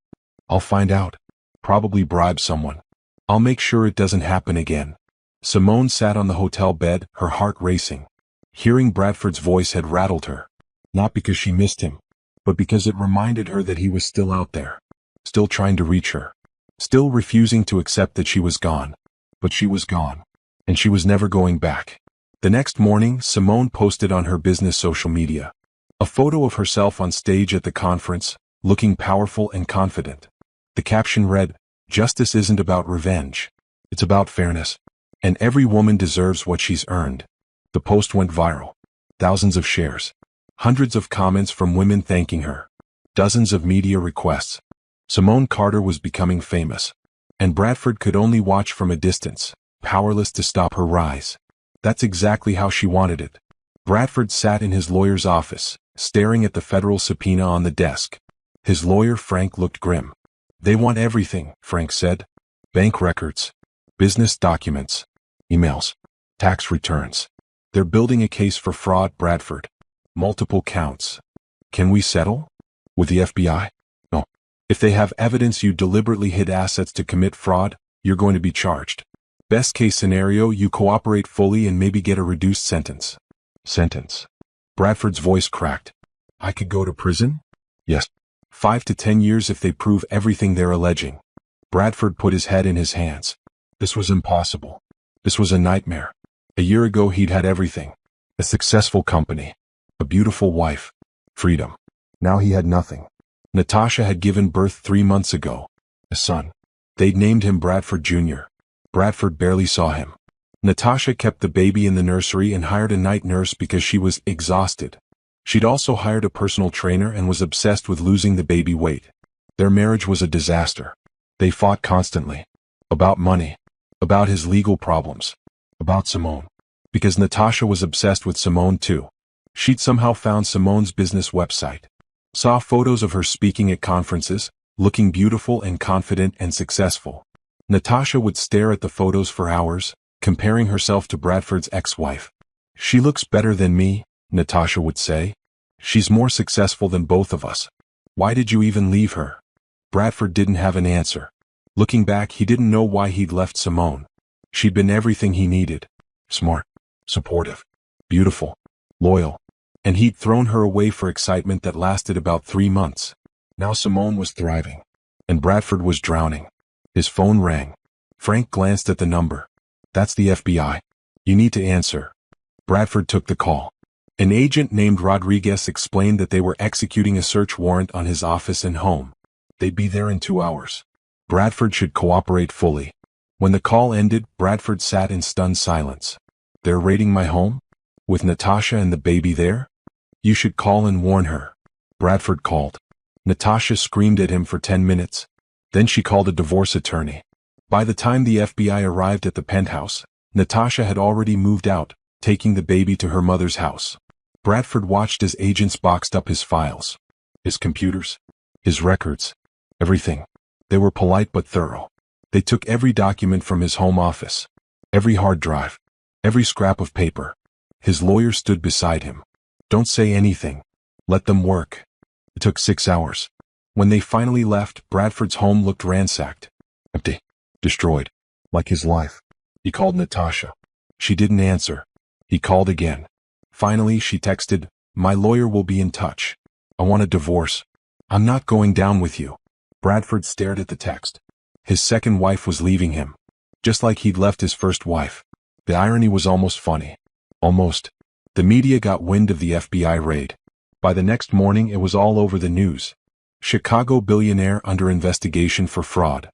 A: I'll find out. Probably bribe someone. I'll make sure it doesn't happen again. Simone sat on the hotel bed, her heart racing. Hearing Bradford's voice had rattled her. Not because she missed him, but because it reminded her that he was still out there. Still trying to reach her. Still refusing to accept that she was gone. But she was gone. And she was never going back. The next morning, Simone posted on her business social media. A photo of herself on stage at the conference, looking powerful and confident. The caption read, "Justice isn't about revenge. It's about fairness. And every woman deserves what she's earned." The post went viral. Thousands of shares. Hundreds of comments from women thanking her. Dozens of media requests. Simone Carter was becoming famous. And Bradford could only watch from a distance, powerless to stop her rise. That's exactly how she wanted it. Bradford sat in his lawyer's office, staring at the federal subpoena on the desk. His lawyer, Frank, looked grim. They want everything, Frank said. Bank records. Business documents. Emails. Tax returns. They're building a case for fraud, Bradford. Multiple counts. Can we settle? With the FBI? No. If they have evidence you deliberately hid assets to commit fraud, you're going to be charged. Best case scenario, you cooperate fully and maybe get a reduced sentence. Sentence. Bradford's voice cracked. I could go to prison? Yes. 5 to 10 years if they prove everything they're alleging. Bradford put his head in his hands. This was impossible. This was a nightmare. A year ago he'd had everything. A successful company. A beautiful wife. Freedom. Now he had nothing. Natasha had given birth 3 months ago. A son. They'd named him Bradford Jr. Bradford barely saw him. Natasha kept the baby in the nursery and hired a night nurse because she was exhausted. She'd also hired a personal trainer and was obsessed with losing the baby weight. Their marriage was a disaster. They fought constantly. About money. About his legal problems. About Simone. Because Natasha was obsessed with Simone too. She'd somehow found Simone's business website. Saw photos of her speaking at conferences, looking beautiful and confident and successful. Natasha would stare at the photos for hours, comparing herself to Bradford's ex-wife. "She looks better than me," Natasha would say. "She's more successful than both of us. Why did you even leave her?" Bradford didn't have an answer. Looking back, he didn't know why he'd left Simone. She'd been everything he needed. Smart, supportive, beautiful, loyal. And he'd thrown her away for excitement that lasted about 3 months. Now Simone was thriving. And Bradford was drowning. His phone rang. Frank glanced at the number. "That's the FBI. You need to answer." Bradford took the call. An agent named Rodriguez explained that they were executing a search warrant on his office and home. They'd be there in 2 hours. Bradford should cooperate fully. When the call ended, Bradford sat in stunned silence. "They're raiding my home? With Natasha and the baby there? You should call and warn her." Bradford called. Natasha screamed at him for 10 minutes. Then she called a divorce attorney. By the time the FBI arrived at the penthouse, Natasha had already moved out, taking the baby to her mother's house. Bradford watched as agents boxed up his files. His computers. His records. Everything. They were polite but thorough. They took every document from his home office. Every hard drive. Every scrap of paper. His lawyer stood beside him. "Don't say anything. Let them work." It took 6 hours. When they finally left, Bradford's home looked ransacked. Empty. Destroyed. Like his life. He called Natasha. She didn't answer. He called again. Finally, she texted, "My lawyer will be in touch. I want a divorce. I'm not going down with you." Bradford stared at the text. His second wife was leaving him. Just like he'd left his first wife. The irony was almost funny. Almost. The media got wind of the FBI raid. By the next morning, it was all over the news. Chicago billionaire under investigation for fraud.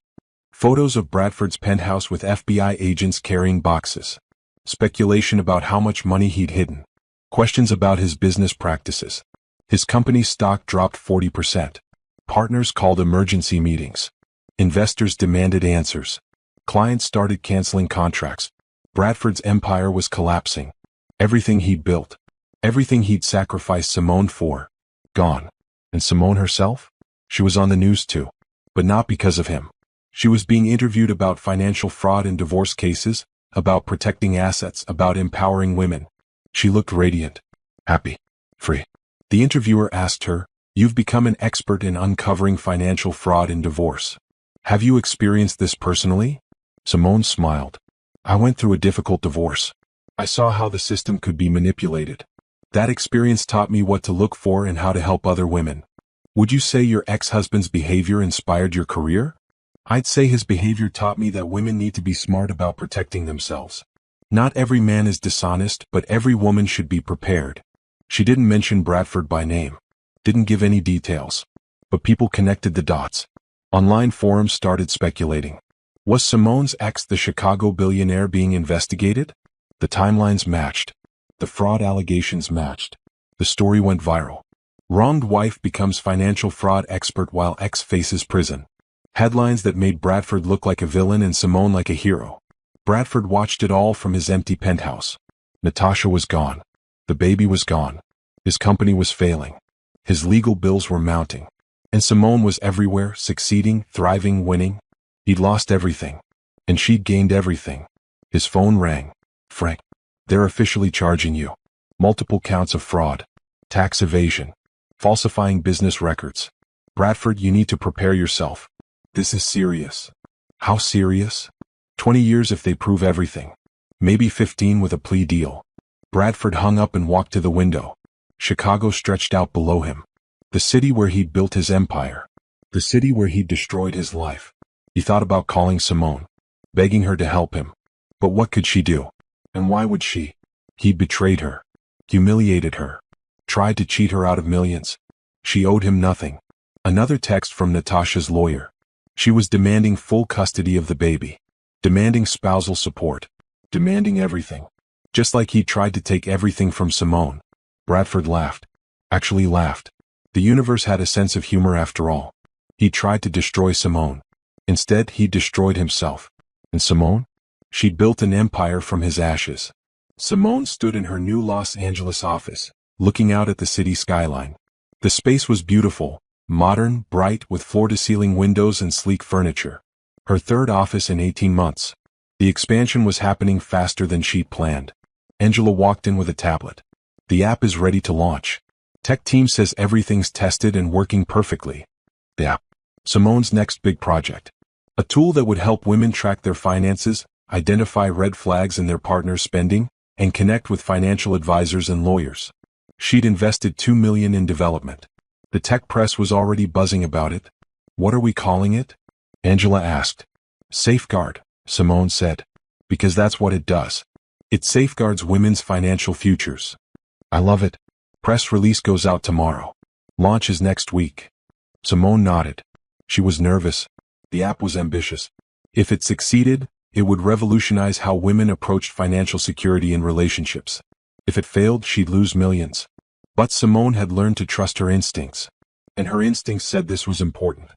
A: Photos of Bradford's penthouse with FBI agents carrying boxes. Speculation about how much money he'd hidden. Questions about his business practices. His company's stock dropped 40%. Partners called emergency meetings. Investors demanded answers. Clients started canceling contracts. Bradford's empire was collapsing. Everything he'd built. Everything he'd sacrificed Simone for. Gone. And Simone herself? She was on the news too. But not because of him. She was being interviewed about financial fraud in divorce cases, about protecting assets, about empowering women. She looked radiant. Happy. Free. The interviewer asked her, "You've become an expert in uncovering financial fraud in divorce. Have you experienced this personally?" Simone smiled. "I went through a difficult divorce. I saw how the system could be manipulated. That experience taught me what to look for and how to help other women." "Would you say your ex-husband's behavior inspired your career?" "I'd say his behavior taught me that women need to be smart about protecting themselves. Not every man is dishonest, but every woman should be prepared." She didn't mention Bradford by name. Didn't give any details. But people connected the dots. Online forums started speculating. Was Simone's ex, the Chicago billionaire, being investigated? The timelines matched. The fraud allegations matched. The story went viral. Wronged wife becomes financial fraud expert while ex faces prison. Headlines that made Bradford look like a villain and Simone like a hero. Bradford watched it all from his empty penthouse. Natasha was gone. The baby was gone. His company was failing. His legal bills were mounting. And Simone was everywhere, succeeding, thriving, winning. He'd lost everything. And she'd gained everything. His phone rang. "Frank, they're officially charging you. Multiple counts of fraud. Tax evasion. Falsifying business records. Bradford, you need to prepare yourself. This is serious." "How serious?" 20 years if they prove everything. Maybe 15 with a plea deal. Bradford hung up and walked to the window. Chicago stretched out below him. The city where he'd built his empire. The city where he'd destroyed his life. He thought about calling Simone. Begging her to help him. But what could she do? And why would she? He'd betrayed her. Humiliated her. Tried to cheat her out of millions. She owed him nothing. Another text from Natasha's lawyer. She was demanding full custody of the baby. Demanding spousal support. Demanding everything. Just like he tried to take everything from Simone. Bradford laughed. Actually laughed. The universe had a sense of humor after all. He tried to destroy Simone. Instead, he destroyed himself. And Simone? She'd built an empire from his ashes. Simone stood in her new Los Angeles office, looking out at the city skyline. The space was beautiful, modern, bright, with floor-to-ceiling windows and sleek furniture. Her third office in 18 months. The expansion was happening faster than she'd planned. Angela walked in with a tablet. The app is ready to launch. Tech team says everything's tested and working perfectly. The app. Simone's next big project. A tool that would help women track their finances, identify red flags in their partner's spending, and connect with financial advisors and lawyers. She'd invested $2 million in development. The tech press was already buzzing about it. What are we calling it? Angela asked. Safeguard, Simone said. Because that's what it does. It safeguards women's financial futures. I love it. Press release goes out tomorrow. Launch is next week. Simone nodded. She was nervous. The app was ambitious. If it succeeded, it would revolutionize how women approached financial security in relationships. If it failed, she'd lose millions. But Simone had learned to trust her instincts. And her instincts said this was important.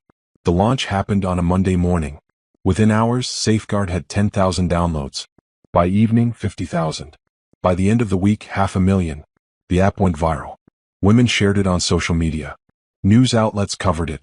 A: The launch happened on a Monday morning. Within hours, Safeguard had 10,000 downloads. By evening, 50,000. By the end of the week, 500,000. The app went viral. Women shared it on social media. News outlets covered it.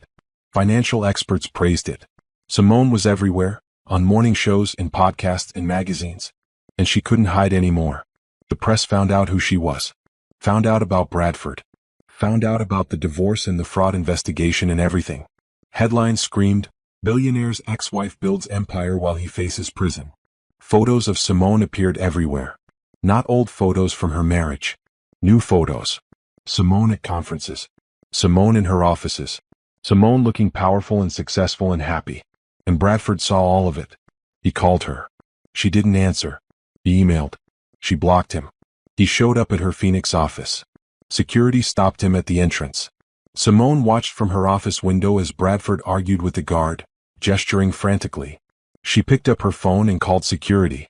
A: Financial experts praised it. Simone was everywhere, on morning shows, in podcasts, in magazines. And she couldn't hide anymore. The press found out who she was. Found out about Bradford. Found out about the divorce and the fraud investigation and everything. Headlines screamed, "Billionaire's ex-wife builds empire while he faces prison." Photos of Simone appeared everywhere. Not old photos from her marriage. New photos. Simone at conferences. Simone in her offices. Simone looking powerful and successful and happy. And Bradford saw all of it. He called her. She didn't answer. He emailed. She blocked him. He showed up at her Phoenix office. Security stopped him at the entrance. Simone watched from her office window as Bradford argued with the guard, gesturing frantically. She picked up her phone and called security.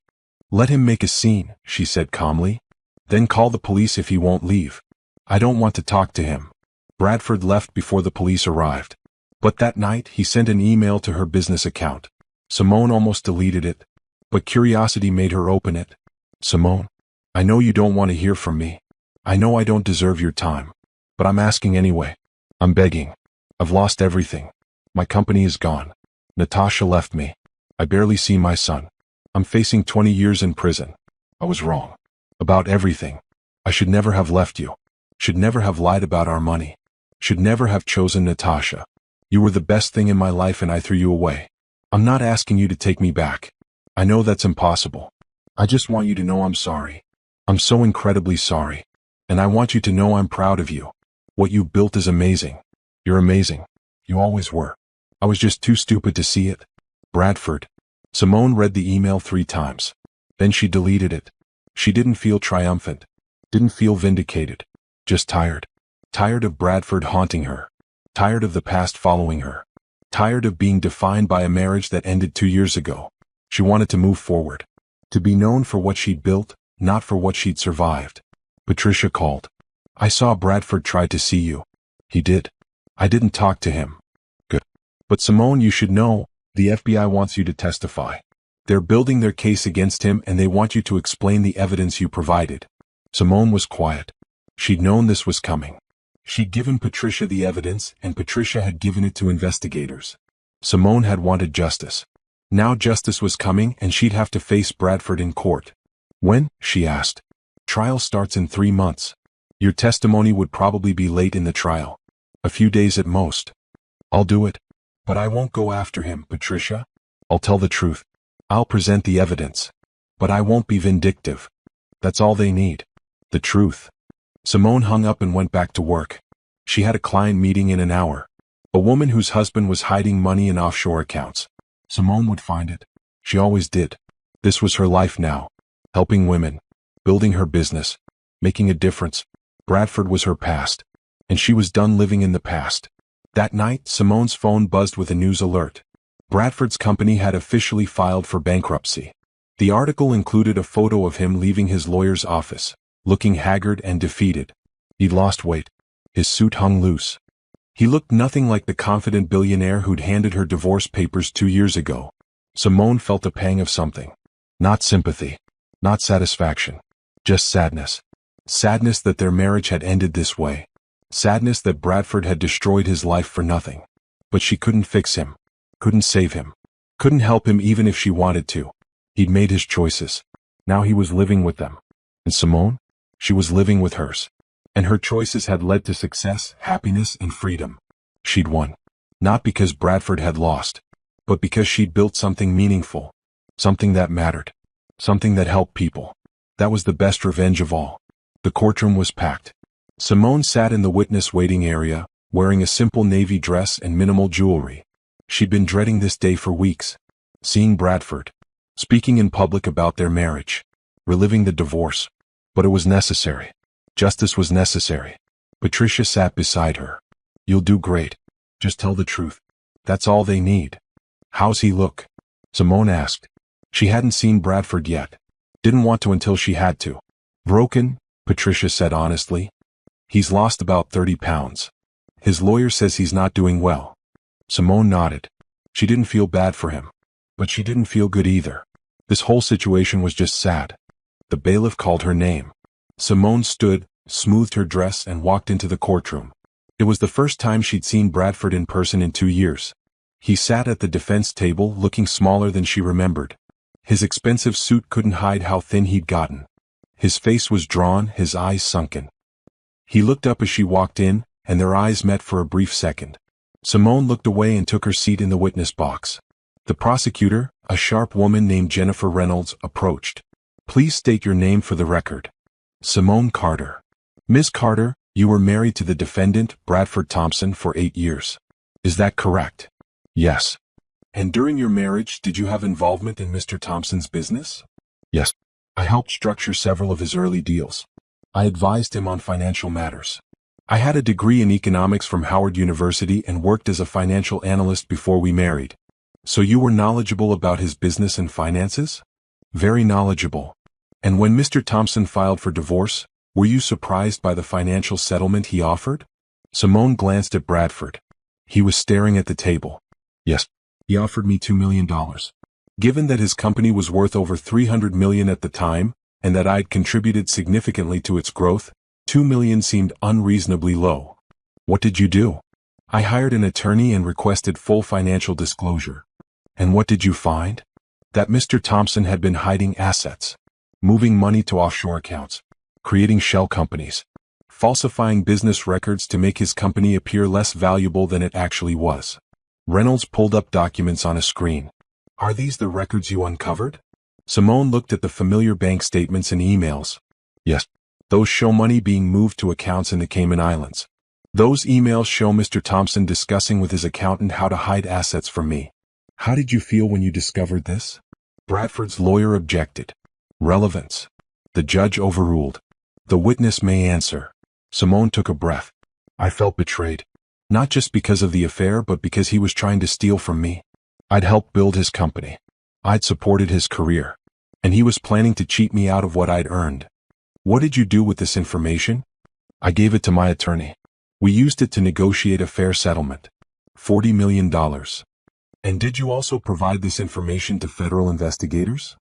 A: "Let him make a scene," she said calmly. "Then call the police if he won't leave. I don't want to talk to him." Bradford left before the police arrived. But that night, he sent an email to her business account. Simone almost deleted it, but curiosity made her open it. "Simone, I know you don't want to hear from me. I know I don't deserve your time. But I'm asking anyway. I'm begging. I've lost everything. My company is gone. Natasha left me. I barely see my son. I'm facing 20 years in prison. I was wrong. About everything. I should never have left you. Should never have lied about our money. Should never have chosen Natasha. You were the best thing in my life and I threw you away. I'm not asking you to take me back. I know that's impossible. I just want you to know I'm sorry. I'm so incredibly sorry. And I want you to know I'm proud of you. What you built is amazing. You're amazing. You always were. I was just too stupid to see it." Bradford. Simone read the email 3 times. Then she deleted it. She didn't feel triumphant. Didn't feel vindicated. Just tired. Tired of Bradford haunting her. Tired of the past following her. Tired of being defined by a marriage that ended 2 years ago. She wanted to move forward. To be known for what she'd built, not for what she'd survived. Patricia called. "I saw Bradford try to see you." "He did. I didn't talk to him." "Good. But Simone, you should know, the FBI wants you to testify. They're building their case against him and they want you to explain the evidence you provided." Simone was quiet. She'd known this was coming. She'd given Patricia the evidence and Patricia had given it to investigators. Simone had wanted justice. Now justice was coming and she'd have to face Bradford in court. "When?" she asked. "Trial starts in 3 months. Your testimony would probably be late in the trial. A few days at most." "I'll do it. But I won't go after him, Patricia. I'll tell the truth. I'll present the evidence. But I won't be vindictive. That's all they need. The truth." Simone hung up and went back to work. She had a client meeting in an hour. A woman whose husband was hiding money in offshore accounts. Simone would find it. She always did. This was her life now. Helping women. Building her business. Making a difference. Bradford was her past. And she was done living in the past. That night, Simone's phone buzzed with a news alert. Bradford's company had officially filed for bankruptcy. The article included a photo of him leaving his lawyer's office, looking haggard and defeated. He'd lost weight. His suit hung loose. He looked nothing like the confident billionaire who'd handed her divorce papers 2 years ago. Simone felt a pang of something. Not sympathy. Not satisfaction. Just sadness. Sadness that their marriage had ended this way. Sadness that Bradford had destroyed his life for nothing. But she couldn't fix him. Couldn't save him. Couldn't help him even if she wanted to. He'd made his choices. Now he was living with them. And Simone? She was living with hers. And her choices had led to success, happiness, and freedom. She'd won. Not because Bradford had lost, but because she'd built something meaningful. Something that mattered. Something that helped people. That was the best revenge of all. The courtroom was packed. Simone sat in the witness waiting area, wearing a simple navy dress and minimal jewelry. She'd been dreading this day for weeks. Seeing Bradford. Speaking in public about their marriage. Reliving the divorce. But it was necessary. Justice was necessary. Patricia sat beside her. You'll do great. Just tell the truth. That's all they need. How's he look? Simone asked. She hadn't seen Bradford yet. Didn't want to until she had to. Broken, Patricia said honestly. He's lost about 30 pounds. His lawyer says he's not doing well. Simone nodded. She didn't feel bad for him. But she didn't feel good either. This whole situation was just sad. The bailiff called her name. Simone stood, smoothed her dress and walked into the courtroom. It was the first time she'd seen Bradford in person in 2 years. He sat at the defense table looking smaller than she remembered. His expensive suit couldn't hide how thin he'd gotten. His face was drawn, his eyes sunken. He looked up as she walked in, and their eyes met for a brief second. Simone looked away and took her seat in the witness box. The prosecutor, a sharp woman named Jennifer Reynolds, approached. Please state your name for the record. Simone Carter. Ms. Carter, you were married to the defendant, Bradford Thompson, for 8 years. Is that correct? Yes. And during your marriage, did you have involvement in Mr. Thompson's business? Yes. I helped structure several of his early deals. I advised him on financial matters. I had a degree in economics from Howard University and worked as a financial analyst before we married. So you were knowledgeable about his business and finances? Very knowledgeable. And when Mr. Thompson filed for divorce, were you surprised by the financial settlement he offered? Simone glanced at Bradford. He was staring at the table. Yes. He offered me $2 million. Given that his company was worth over $300 million at the time, and that I'd contributed significantly to its growth, $2 million seemed unreasonably low. What did you do? I hired an attorney and requested full financial disclosure. And what did you find? That Mr. Thompson had been hiding assets, moving money to offshore accounts, creating shell companies, falsifying business records to make his company appear less valuable than it actually was. Reynolds pulled up documents on a screen. Are these the records you uncovered? Simone looked at the familiar bank statements and emails. Yes. Those show money being moved to accounts in the Cayman Islands. Those emails show Mr. Thompson discussing with his accountant how to hide assets from me. How did you feel when you discovered this? Bradford's lawyer objected. Relevance. The judge overruled. The witness may answer. Simone took a breath. I felt betrayed. Not just because of the affair, but because he was trying to steal from me. I'd helped build his company. I'd supported his career. And he was planning to cheat me out of what I'd earned. What did you do with this information? I gave it to my attorney. We used it to negotiate a fair settlement. $40 million. And did you also provide this information to federal investigators?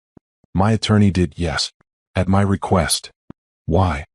A: My attorney did, yes. At my request. Why?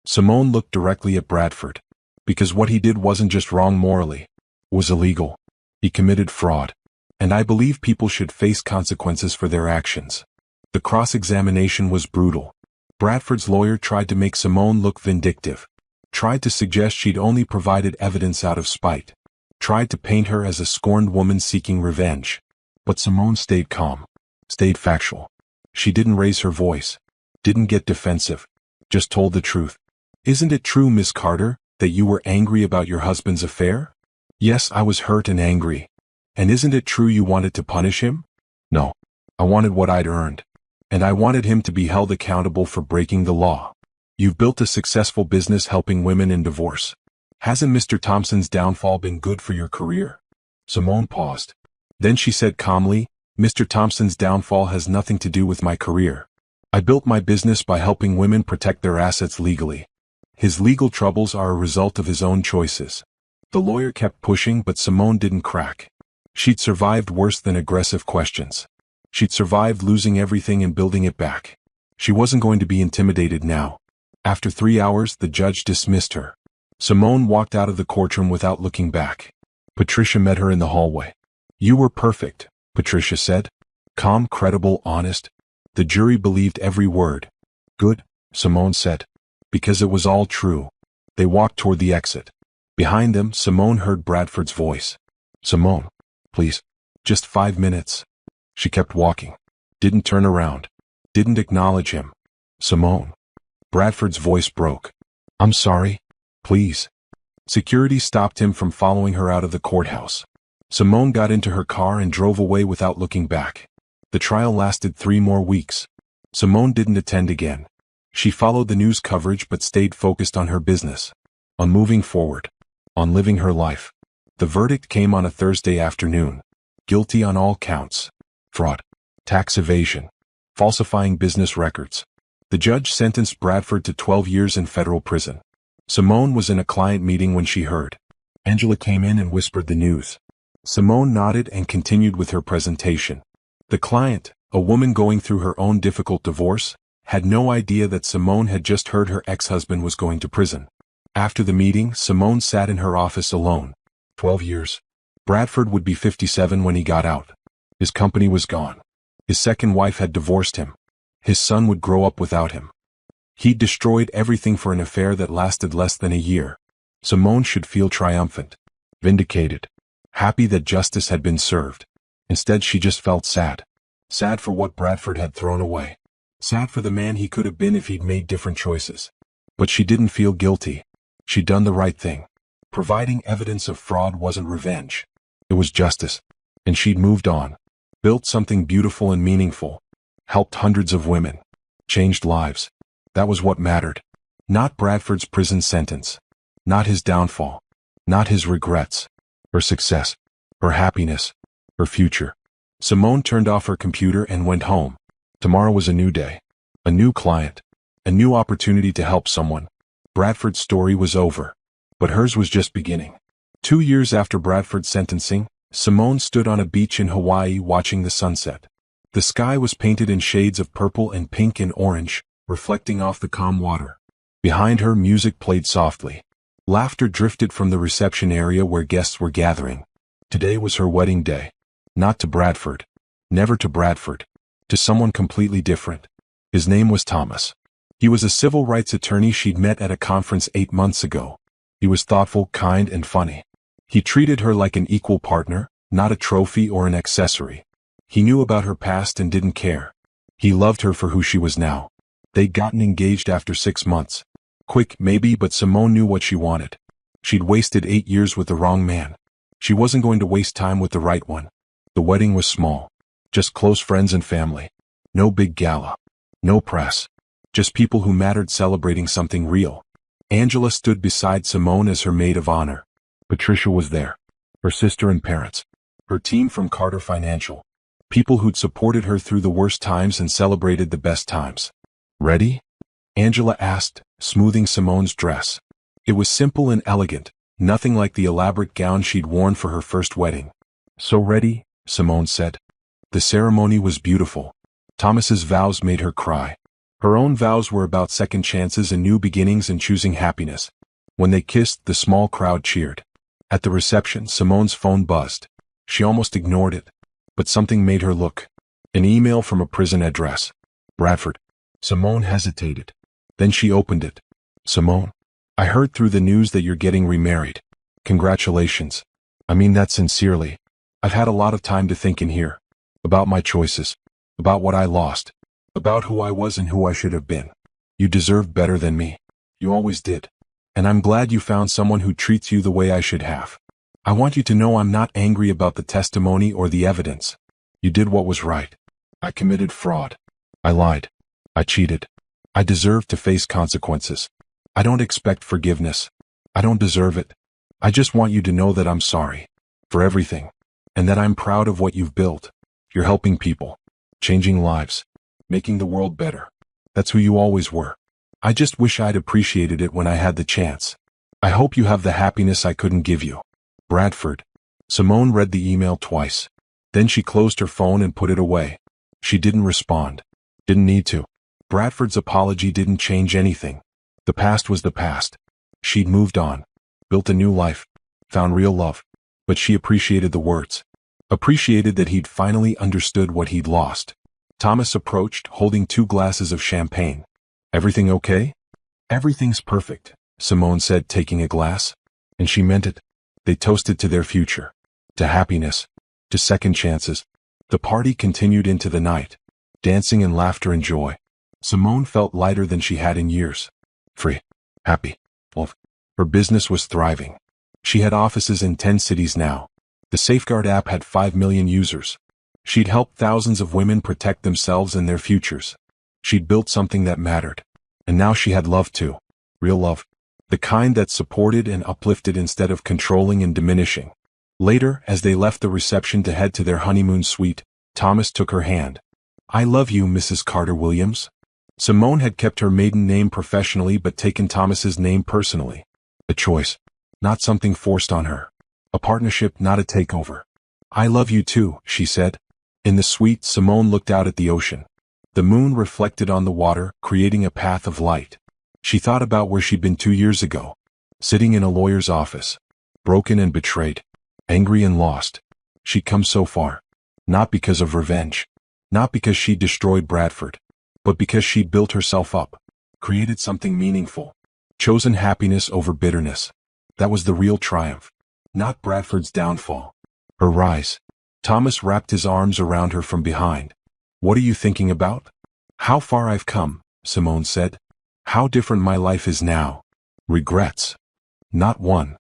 A: Simone looked directly at Bradford. Because what he did wasn't just wrong morally. It was illegal. He committed fraud. And I believe people should face consequences for their actions. The cross-examination was brutal. Bradford's lawyer tried to make Simone look vindictive. Tried to suggest she'd only provided evidence out of spite. Tried to paint her as a scorned woman seeking revenge. But Simone stayed calm. Stayed factual. She didn't raise her voice. Didn't get defensive. Just told the truth. Isn't it true, Miss Carter, that you were angry about your husband's affair? Yes, I was hurt and angry. And isn't it true you wanted to punish him? No. I wanted what I'd earned. And I wanted him to be held accountable for breaking the law. You've built a successful business helping women in divorce. Hasn't Mr. Thompson's downfall been good for your career? Simone paused. Then she said calmly, Mr. Thompson's downfall has nothing to do with my career. I built my business by helping women protect their assets legally. His legal troubles are a result of his own choices. The lawyer kept pushing, but Simone didn't crack. She'd survived worse than aggressive questions. She'd survived losing everything and building it back. She wasn't going to be intimidated now. After 3 hours, the judge dismissed her. Simone walked out of the courtroom without looking back. Patricia met her in the hallway. "You were perfect," Patricia said. Calm, credible, honest. The jury believed every word. "Good," Simone said. "Because it was all true." They walked toward the exit. Behind them, Simone heard Bradford's voice. "Simone, please. Just 5 minutes." She kept walking. Didn't turn around. Didn't acknowledge him. "Simone." Bradford's voice broke. "I'm sorry. Please." Security stopped him from following her out of the courthouse. Simone got into her car and drove away without looking back. The trial lasted 3 more weeks. Simone didn't attend again. She followed the news coverage but stayed focused on her business, on moving forward, on living her life. The verdict came on a Thursday afternoon. Guilty on all counts. Fraud, tax evasion, falsifying business records. The judge sentenced Bradford to 12 years in federal prison. Simone was in a client meeting when she heard. Angela came in and whispered the news. Simone nodded and continued with her presentation. The client, a woman going through her own difficult divorce, had no idea that Simone had just heard her ex-husband was going to prison. After the meeting, Simone sat in her office alone. 12 years. Bradford would be 57 when he got out. His company was gone. His second wife had divorced him. His son would grow up without him. He'd destroyed everything for an affair that lasted less than a year. Simone should feel triumphant, vindicated, happy that justice had been served. Instead, she just felt sad. Sad for what Bradford had thrown away. Sad for the man he could have been if he'd made different choices. But she didn't feel guilty. She'd done the right thing. Providing evidence of fraud wasn't revenge. It was justice. And she'd moved on. Built something beautiful and meaningful. Helped hundreds of women. Changed lives. That was what mattered. Not Bradford's prison sentence. Not his downfall. Not his regrets. Her success. Her happiness. Her future. Simone turned off her computer and went home. Tomorrow was a new day. A new client. A new opportunity to help someone. Bradford's story was over. But hers was just beginning. 2 years after Bradford's sentencing, Simone stood on a beach in Hawaii watching the sunset. The sky was painted in shades of purple and pink and orange, reflecting off the calm water. Behind her, music played softly. Laughter drifted from the reception area where guests were gathering. Today was her wedding day. Not to Bradford. Never to Bradford. To someone completely different. His name was Thomas. He was a civil rights attorney she'd met at a conference 8 months ago. He was thoughtful, kind, and funny. He treated her like an equal partner, not a trophy or an accessory. He knew about her past and didn't care. He loved her for who she was now. They'd gotten engaged after 6 months. Quick, maybe, but Simone knew what she wanted. She'd wasted 8 years with the wrong man. She wasn't going to waste time with the right one. The wedding was small. Just close friends and family. No big gala. No press. Just people who mattered celebrating something real. Angela stood beside Simone as her maid of honor. Patricia was there. Her sister and parents. Her team from Carter Financial. People who'd supported her through the worst times and celebrated the best times. "Ready?" Angela asked, smoothing Simone's dress. It was simple and elegant, nothing like the elaborate gown she'd worn for her first wedding. "So ready," Simone said. The ceremony was beautiful. Thomas's vows made her cry. Her own vows were about second chances and new beginnings and choosing happiness. When they kissed, the small crowd cheered. At the reception, Simone's phone buzzed. She almost ignored it. But something made her look. An email from a prison address. Bradford. Simone hesitated. Then she opened it. "Simone, I heard through the news that you're getting remarried. Congratulations. I mean that sincerely. I've had a lot of time to think in here. About my choices. About what I lost. About who I was and who I should have been. You deserve better than me. You always did. And I'm glad you found someone who treats you the way I should have. I want you to know I'm not angry about the testimony or the evidence. You did what was right. I committed fraud. I lied. I cheated. I deserve to face consequences. I don't expect forgiveness. I don't deserve it. I just want you to know that I'm sorry. For everything. And that I'm proud of what you've built. You're helping people. Changing lives. Making the world better. That's who you always were. I just wish I'd appreciated it when I had the chance. I hope you have the happiness I couldn't give you. Bradford." Simone read the email twice. Then she closed her phone and put it away. She didn't respond. Didn't need to. Bradford's apology didn't change anything. The past was the past. She'd moved on, built a new life, found real love. But she appreciated the words. Appreciated that he'd finally understood what he'd lost. Thomas approached, holding 2 glasses of champagne. "Everything okay?" "Everything's perfect," Simone said, taking a glass. And she meant it. They toasted to their future. To happiness. To second chances. The party continued into the night. Dancing and laughter and joy. Simone felt lighter than she had in years. Free. Happy. Love. Her business was thriving. She had offices in 10 cities now. The Safeguard app had 5 million users. She'd helped thousands of women protect themselves and their futures. She'd built something that mattered. And now she had love too. Real love. The kind that supported and uplifted instead of controlling and diminishing. Later, as they left the reception to head to their honeymoon suite, Thomas took her hand. "I love you, Mrs. Carter-Williams." Simone had kept her maiden name professionally but taken Thomas's name personally. A choice. Not something forced on her. A partnership, not a takeover. "I love you too," she said. In the suite, Simone looked out at the ocean. The moon reflected on the water, creating a path of light. She thought about where she'd been 2 years ago. Sitting in a lawyer's office. Broken and betrayed. Angry and lost. She'd come so far. Not because of revenge. Not because she'd destroyed Bradford. But because she'd built herself up. Created something meaningful. Chosen happiness over bitterness. That was the real triumph. Not Bradford's downfall. Her rise. Thomas wrapped his arms around her from behind. "What are you thinking about?" "How far I've come," Simone said. "How different my life is now." Regrets. Not one.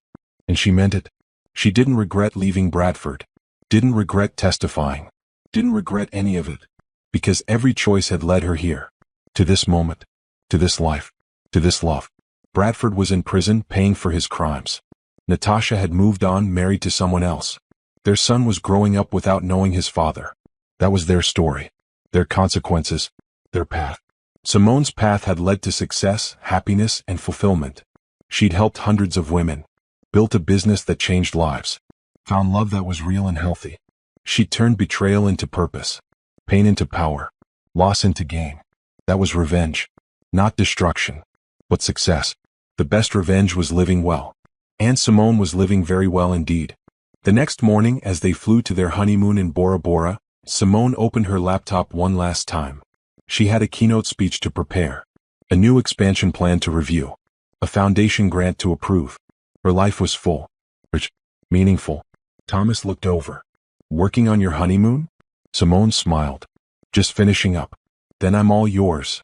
A: And she meant it. She didn't regret leaving Bradford. Didn't regret testifying. Didn't regret any of it. Because every choice had led her here. To this moment. To this life. To this love. Bradford was in prison paying for his crimes. Natasha had moved on, married to someone else. Their son was growing up without knowing his father. That was their story. Their consequences. Their path. Simone's path had led to success, happiness, and fulfillment. She'd helped hundreds of women. Built a business that changed lives. Found love that was real and healthy. She turned betrayal into purpose. Pain into power. Loss into gain. That was revenge. Not destruction. But success. The best revenge was living well. And Simone was living very well indeed. The next morning, as they flew to their honeymoon in Bora Bora, Simone opened her laptop one last time. She had a keynote speech to prepare. A new expansion plan to review. A foundation grant to approve. Her life was full. Rich. Meaningful. Thomas looked over. "Working on your honeymoon?" Simone smiled. "Just finishing up. Then I'm all yours."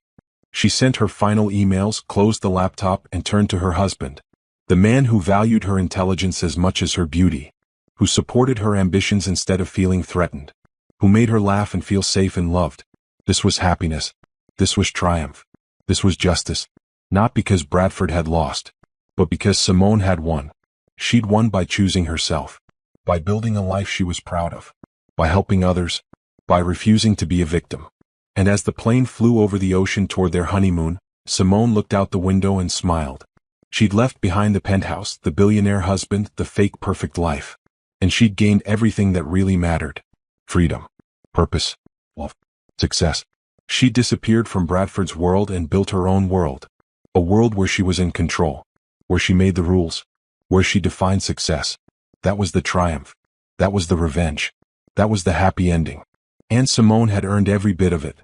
A: She sent her final emails, closed the laptop, and turned to her husband. The man who valued her intelligence as much as her beauty. Who supported her ambitions instead of feeling threatened. Who made her laugh and feel safe and loved. This was happiness. This was triumph. This was justice. Not because Bradford had lost. But because Simone had won. She'd won by choosing herself. By building a life she was proud of. By helping others. By refusing to be a victim. And as the plane flew over the ocean toward their honeymoon, Simone looked out the window and smiled. She'd left behind the penthouse, the billionaire husband, the fake perfect life. And she'd gained everything that really mattered. Freedom. Purpose. Love. Success. She disappeared from Bradford's world and built her own world. A world where she was in control. Where she made the rules. Where she defined success. That was the triumph. That was the revenge. That was the happy ending. And Simone had earned every bit of it.